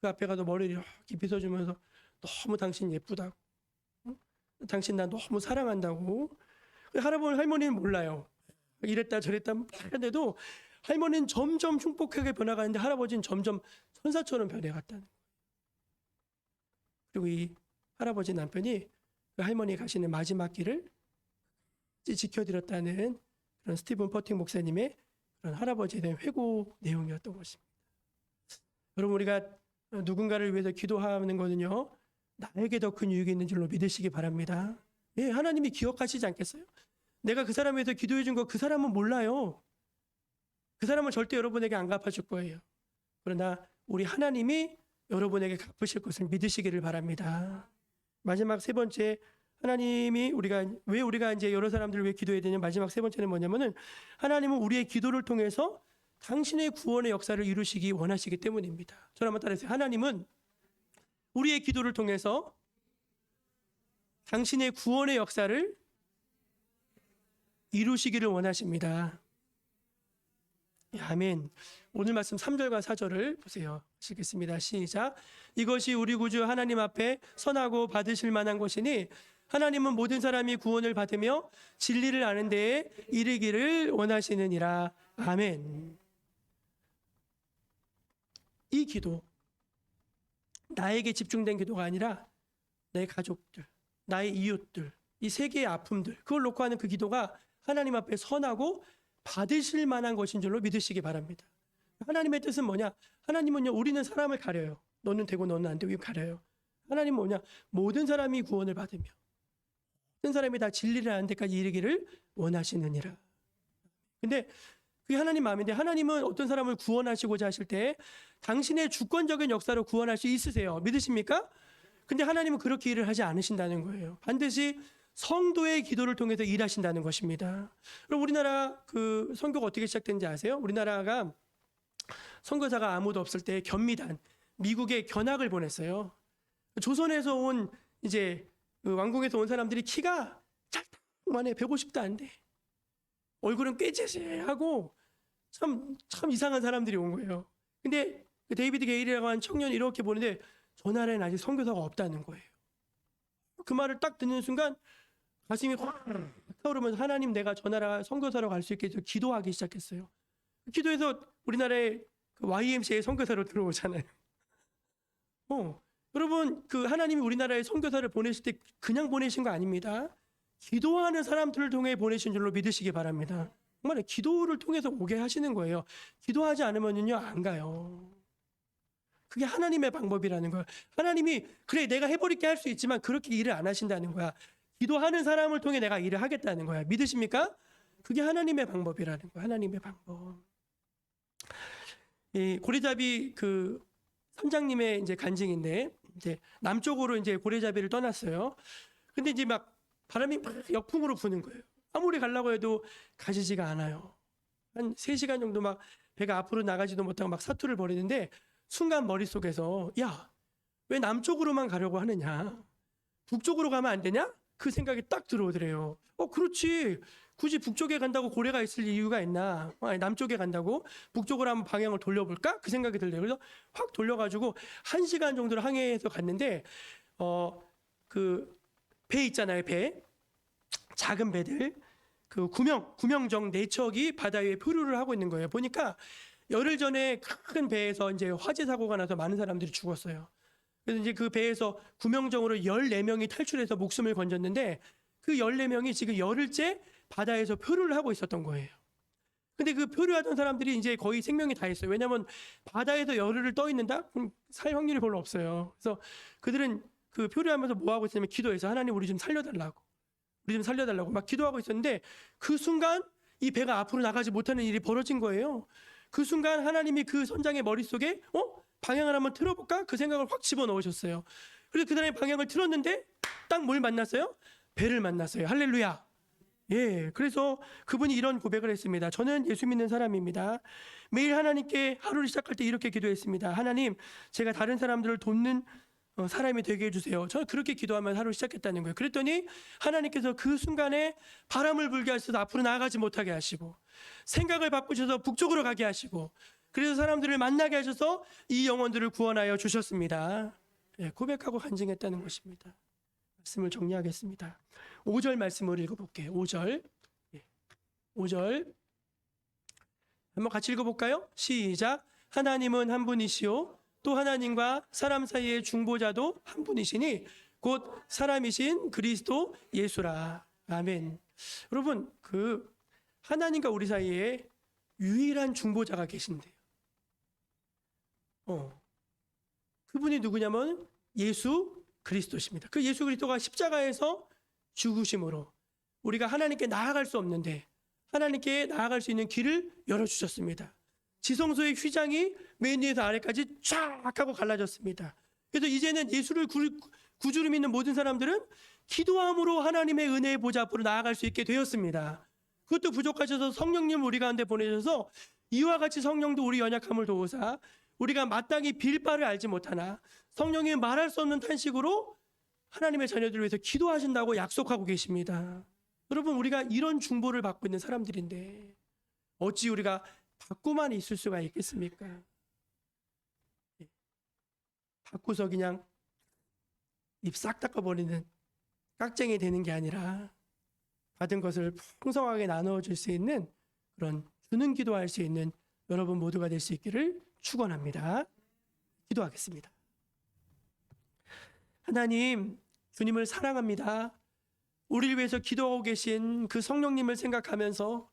Speaker 1: 그 앞에 가서 머리를 이렇게 빗어주면서 너무 당신 예쁘다고, 응? 당신 나 너무 사랑한다고. 할머니는 몰라요. 이랬다 저랬다 하는데도 할머니는 점점 흉폭하게 변해가는데 할아버지는 점점 천사처럼 변해갔다는 거예요. 그리고 이 할아버지 남편이 그 할머니 가시는 마지막 길을 지켜드렸다는 그런 스티븐 퍼팅 목사님의 그런 할아버지에 대한 회고 내용이었던 것입니다. 여러분, 우리가 누군가를 위해서 기도하는 거는요, 나에게 더 큰 유익이 있는 줄로 믿으시기 바랍니다. 예, 하나님이 기억하시지 않겠어요? 내가 그 사람에 대해서 기도해 준 거 그 사람은 몰라요. 그 사람은 절대 여러분에게 안 갚아줄 거예요. 그러나 우리 하나님이 여러분에게 갚으실 것을 믿으시기를 바랍니다. 마지막 세 번째, 하나님이 우리가 이제 여러 사람들을 위해 기도해야 되는 마지막 세 번째는 뭐냐면은 하나님은 우리의 기도를 통해서 당신의 구원의 역사를 이루시기 원하시기 때문입니다. 저를 한번 따라해주세요. 하나님은 우리의 기도를 통해서 당신의 구원의 역사를 이루시기를 원하십니다. 아멘. 오늘 말씀 3절과 4절을 보세요. 읽겠습니다. 시작. 이것이 우리 구주 하나님 앞에 선하고 받으실 만한 것이니 하나님은 모든 사람이 구원을 받으며 진리를 아는 데에 이르기를 원하시느니라. 아멘. 이 기도, 나에게 집중된 기도가 아니라 내 가족들, 나의 이웃들, 이 세계의 아픔들, 그걸 놓고 하는 그 기도가 하나님 앞에 선하고 받으실 만한 것인 줄로 믿으시기 바랍니다. 하나님의 뜻은 뭐냐? 하나님은요, 우리는 사람을 가려요. 너는 되고 너는 안 되고 이거 가려요. 하나님은 뭐냐? 모든 사람이 구원을 받으며 모든 사람이 다 진리를 아는 데까지 이르기를 원하시느니라. 근데 그게 하나님 마음인데, 하나님은 어떤 사람을 구원하시고자 하실 때 당신의 주권적인 역사로 구원할 수 있으세요. 믿으십니까? 근데 하나님은 그렇게 일을 하지 않으신다는 거예요. 반드시 성도의 기도를 통해서 일하신다는 것입니다. 그럼 우리나라 그 선교가 어떻게 시작된지 아세요? 우리나라가 선교사가 아무도 없을 때 견미단, 미국에 견학을 보냈어요. 조선에서 온 이제 그 왕궁에서 온 사람들이 키가 짤딱만해, 150도 안 돼. 얼굴은 꾀죄죄하고 참 이상한 사람들이 온 거예요. 근데 그 데이비드 게일이라고 하는 청년이 이렇게 보는데 저 나라에는 아직 선교사가 없다는 거예요. 그 말을 딱 듣는 순간 가슴이 확 타오르면서 하나님, 내가 저 나라 선교사로 갈 수 있게 해서 기도하기 시작했어요. 기도해서 우리나라의 그 YMCA 선교사로 들어오잖아요. 여러분, 그 하나님이 우리나라에 선교사를 보내실 때 그냥 보내신 거 아닙니다. 기도하는 사람들을 통해 보내신 줄로 믿으시기 바랍니다. 정말 기도를 통해서 오게 하시는 거예요. 기도하지 않으면요, 안 가요. 그게 하나님의 방법이라는 거예요. 하나님이 그래 내가 해버릴게 할 수 있지만 그렇게 일을 안 하신다는 거야. 기도하는 사람을 통해 내가 일을 하겠다는 거야. 믿으십니까? 그게 하나님의 방법이라는 거야. 하나님의 방법. 이 고래잡이 그 선장님의 이제 간증인데, 이제 남쪽으로 이제 고래잡이를 떠났어요. 근데 이제 막 바람이 막 역풍으로 부는 거예요. 아무리 가려고 해도 가지지가 않아요. 한 3시간 정도 막 배가 앞으로 나가지도 못하고 막 사투를 벌이는데 순간 머릿속에서 야, 왜 남쪽으로만 가려고 하느냐? 북쪽으로 가면 안 되냐? 그 생각이 딱 들어오더래요. 그렇지. 굳이 북쪽에 간다고 고래가 있을 이유가 있나? 아니, 남쪽에 간다고? 북쪽으로 한번 방향을 돌려볼까? 그 생각이 들더래요. 그래서 확 돌려가지고 1시간 정도를 항해해서 갔는데 그 배 있잖아요. 배. 작은 배들. 그 구명정 4척이 바다 위에 표류를 하고 있는 거예요. 보니까 열흘 전에 큰 배에서 이제 화재 사고가 나서 많은 사람들이 죽었어요. 그래서 이제 그 배에서 구명정으로 14명이 탈출해서 목숨을 건졌는데 그 14명이 지금 열흘째 바다에서 표류를 하고 있었던 거예요. 근데 그 표류하던 사람들이 이제 거의 생명이 다했어요. 왜냐하면 바다에서 열흘을 떠 있는다? 그럼 살 확률이 별로 없어요. 그래서 그들은 그 표류하면서 뭐 하고 있었냐면 기도해서 하나님 우리 좀 살려달라고. 우리 좀 살려달라고 막 기도하고 있었는데 그 순간 이 배가 앞으로 나가지 못하는 일이 벌어진 거예요. 그 순간 하나님이 그 선장의 머릿속에 방향을 한번 틀어볼까? 그 생각을 확 집어넣으셨어요. 그래서 그 사람이 방향을 틀었는데 딱 뭘 만났어요? 배를 만났어요. 할렐루야. 예, 그래서 그분이 이런 고백을 했습니다. 저는 예수 믿는 사람입니다. 매일 하나님께 하루를 시작할 때 이렇게 기도했습니다. 하나님, 제가 다른 사람들을 돕는 사람이 되게 해주세요. 저는 그렇게 기도하면 하루 시작했다는 거예요. 그랬더니 하나님께서 그 순간에 바람을 불게 하셔서 앞으로 나아가지 못하게 하시고, 생각을 바꾸셔서 북쪽으로 가게 하시고, 그래서 사람들을 만나게 하셔서 이 영혼들을 구원하여 주셨습니다. 예, 고백하고 간증했다는 것입니다. 말씀을 정리하겠습니다. 5절 말씀을 읽어볼게요. 5절. 5절 한번 같이 읽어볼까요? 시작. 하나님은 한 분이시오 또 하나님과 사람 사이의 중보자도 한 분이시니 곧 사람이신 그리스도 예수라. 아멘. 여러분, 그 하나님과 우리 사이에 유일한 중보자가 계신데요. 그분이 누구냐면 예수 그리스도십니다. 그 예수 그리스도가 십자가에서 죽으심으로 우리가 하나님께 나아갈 수 없는데 하나님께 나아갈 수 있는 길을 열어주셨습니다. 지성소의 휘장이 맨 위에서 아래까지 쫙 하고 갈라졌습니다. 그래서 이제는 예수를 구주로 믿는 모든 사람들은 기도함으로 하나님의 은혜의 보좌 앞으로 나아갈 수 있게 되었습니다. 그것도 부족하셔서 성령님을 우리 가운데 보내셔서 이와 같이 성령도 우리 연약함을 도우사 우리가 마땅히 빌 바를 알지 못하나 성령이 말할 수 없는 탄식으로 하나님의 자녀들을 위해서 기도하신다고 약속하고 계십니다. 여러분, 우리가 이런 중보를 받고 있는 사람들인데 어찌 우리가 받고만 있을 수가 있겠습니까? 받고서 그냥 입 싹 닦아버리는 깍쟁이 되는 게 아니라 받은 것을 풍성하게 나누어줄 수 있는 그런 주는 기도할 수 있는 여러분 모두가 될 수 있기를 축원합니다. 기도하겠습니다. 하나님, 주님을 사랑합니다. 우리를 위해서 기도하고 계신 그 성령님을 생각하면서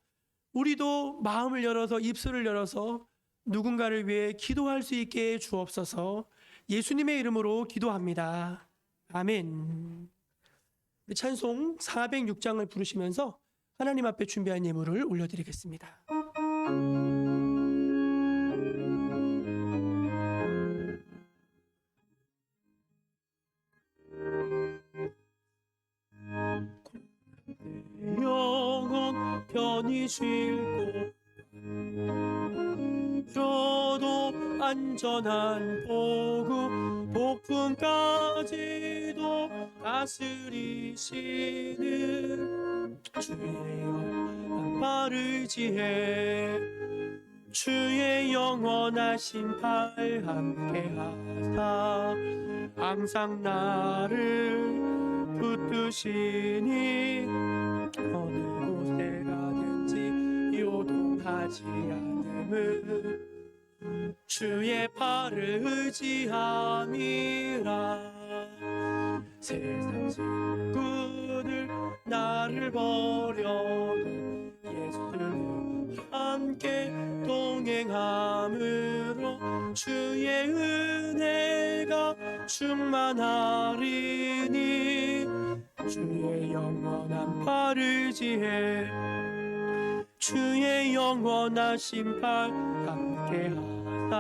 Speaker 1: 우리도 마음을 열어서 입술을 열어서 누군가를 위해 기도할 수 있게 주옵소서. 예수님의 이름으로 기도합니다. 아멘. 찬송 406장을 부르시면서 하나님 앞에 준비한 예물을 올려드리겠습니다. 영혼 편히 쉴고 저도 안전한 보고 복음까지도 다스리시는 주의 영원한 발을 지혜 주의 영원하신 팔 함께하사 항상 나를 붙드시니 어느 곳에 가든지 요동하지 않음을 주의 팔을 의지함이라. 세상 친구들 나를 버려도 예수는 함께 동행함으로 주의 은혜가 충만하리니 주의 영원한 팔을 지혜 주의 영원하신 팔 함께하사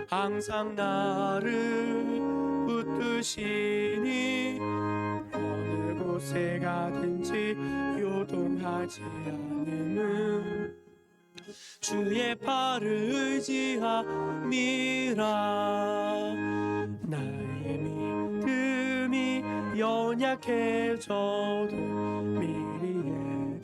Speaker 1: 항상 나를 붙드시니 어느 곳에 가든지 요동하지 않음은 주의 팔을 의지함이라. 나의 믿음이 연약해져도 미리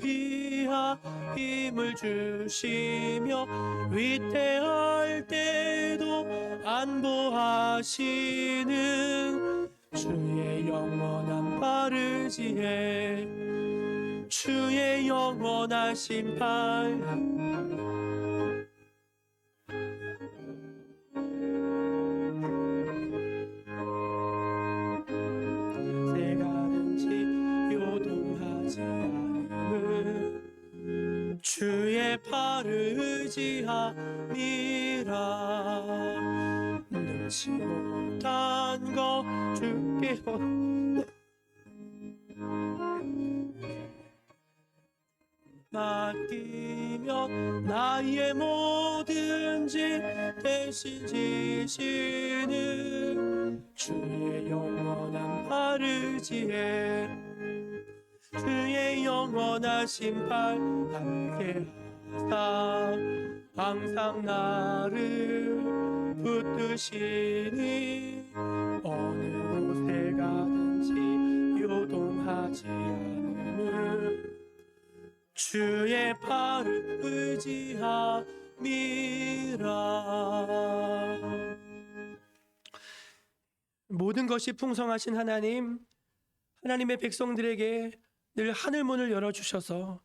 Speaker 1: 예비하 힘을 주시며 위태할 때도 안보하시는 주의 영원한 팔을 지혜 주의 영원하신 팔 주의 팔을 의지함이라. 능치 못한 거 주께요 맡기면 나의 뭐든지 대신 지시는 주의 영원한 팔을 지혜 주의 영원하신 팔 함께하사 항상 나를 붙드시니 어느 곳에 가든지 요동하지 않음을 주의 팔을 의지함이라. 모든 것이 풍성하신 하나님, 하나님의 백성들에게 늘 하늘 문을 열어주셔서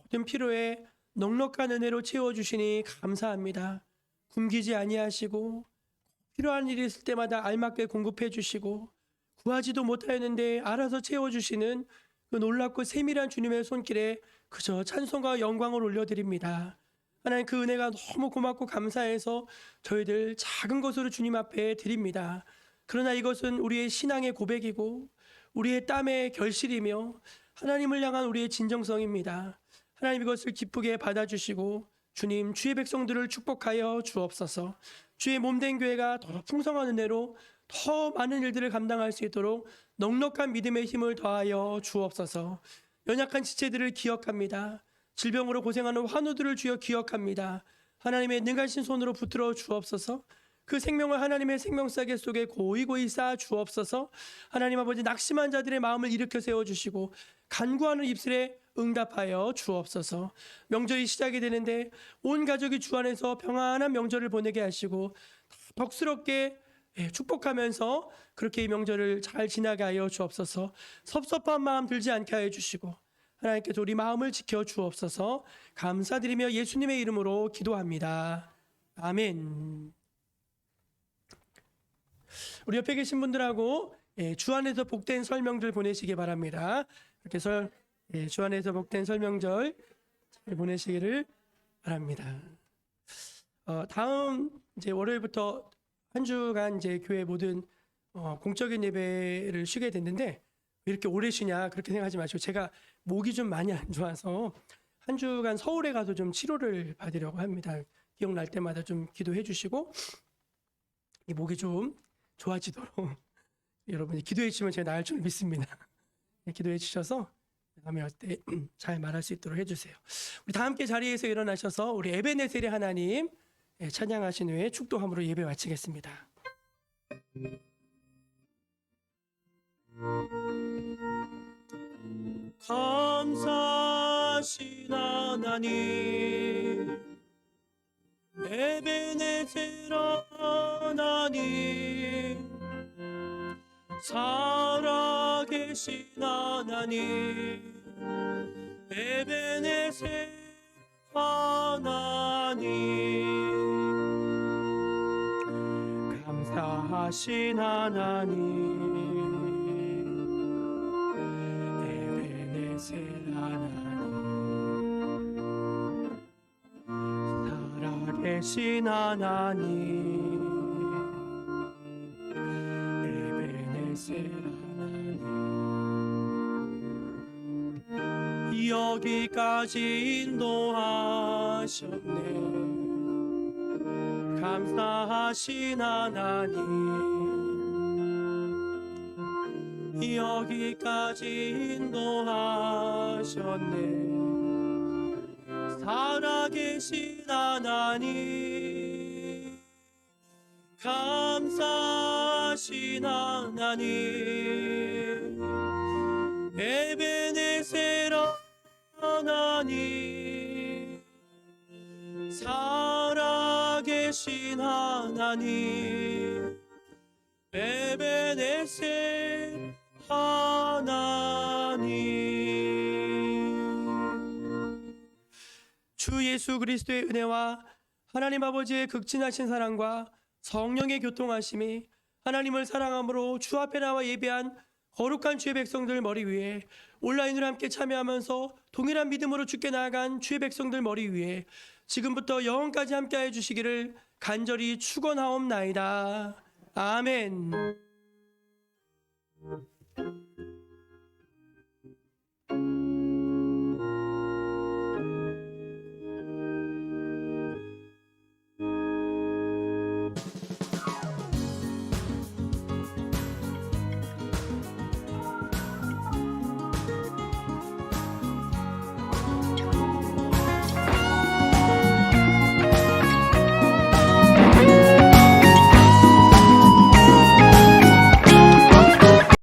Speaker 1: 모든 필요에 넉넉한 은혜로 채워주시니 감사합니다. 굶기지 아니하시고 필요한 일이 있을 때마다 알맞게 공급해 주시고 구하지도 못하였는데 알아서 채워주시는 그 놀랍고 세밀한 주님의 손길에 그저 찬송과 영광을 올려드립니다. 하나님, 그 은혜가 너무 고맙고 감사해서 저희들 작은 것으로 주님 앞에 드립니다. 그러나 이것은 우리의 신앙의 고백이고 우리의 땀의 결실이며 하나님을 향한 우리의 진정성입니다. 하나님, 이것을 기쁘게 받아주시고 주님, 주의 백성들을 축복하여 주옵소서. 주의 몸된 교회가 더 풍성한 은혜로 더 많은 일들을 감당할 수 있도록 넉넉한 믿음의 힘을 더하여 주옵소서. 연약한 지체들을 기억합니다. 질병으로 고생하는 환우들을 주여 기억합니다. 하나님의 능하신 손으로 붙들어 주옵소서. 그 생명을 하나님의 생명싸개 속에 고이고이 쌓아 주옵소서. 하나님 아버지, 낙심한 자들의 마음을 일으켜 세워주시고 간구하는 입술에 응답하여 주옵소서. 명절이 시작이 되는데 온 가족이 주 안에서 평안한 명절을 보내게 하시고 덕스럽게 축복하면서 그렇게 이 명절을 잘 지나게 하여 주옵소서. 섭섭한 마음 들지 않게 하여 주시고 하나님께서 우리 마음을 지켜 주옵소서. 감사드리며 예수님의 이름으로 기도합니다. 아멘. 우리 옆에 계신 분들하고 주 안에서 복된 설명절 보내시기 바랍니다. 이렇게 주 안에서 복된 설명절 잘 보내시기를 바랍니다. 다음 이제 월요일부터 한 주간 이제 교회 모든 공적인 예배를 쉬게 됐는데 왜 이렇게 오래 쉬냐 그렇게 생각하지 마시고, 제가 목이 좀 많이 안 좋아서 한 주간 서울에 가서 좀 치료를 받으려고 합니다. 기억날 때마다 좀 기도해 주시고 이 목이 좀 좋아지도록 여러분이 기도해 주시면 제가 나을 줄 믿습니다. 기도해 주셔서 다음에 할 때 잘 말할 수 있도록 해주세요. 우리 다 함께 자리에서 일어나셔서 우리 에베네셀의 하나님 찬양하신 후에 축도함으로 예배 마치겠습니다. 감사하신 하나님, 에베네셀 하나님, 살아계신 하나님, 에베네셀 하나님, 감사하신 하나님, 에베네셀 하나님, 살아계신 하나님, 에베네셀 하나님, 여기까지 인도하셨네. 감사하신 하나님, 여기까지 인도하셨네. 살아계신 하나님, 감사하신 하나님, 에베네셀 하나님, 살아계신 하나님, 에베네셀 하나님. 주 예수 그리스도의 은혜와 하나님 아버지의 극진하신 사랑과 성령의 교통하심이 하나님을 사랑함으로 주 앞에 나와 예배한 거룩한 주의 백성들 머리 위에, 온라인으로 함께 참여하면서 동일한 믿음으로 주께 나아간 주의 백성들 머리 위에 지금부터 영원까지 함께하여 주시기를 간절히 축원하옵나이다. 아멘.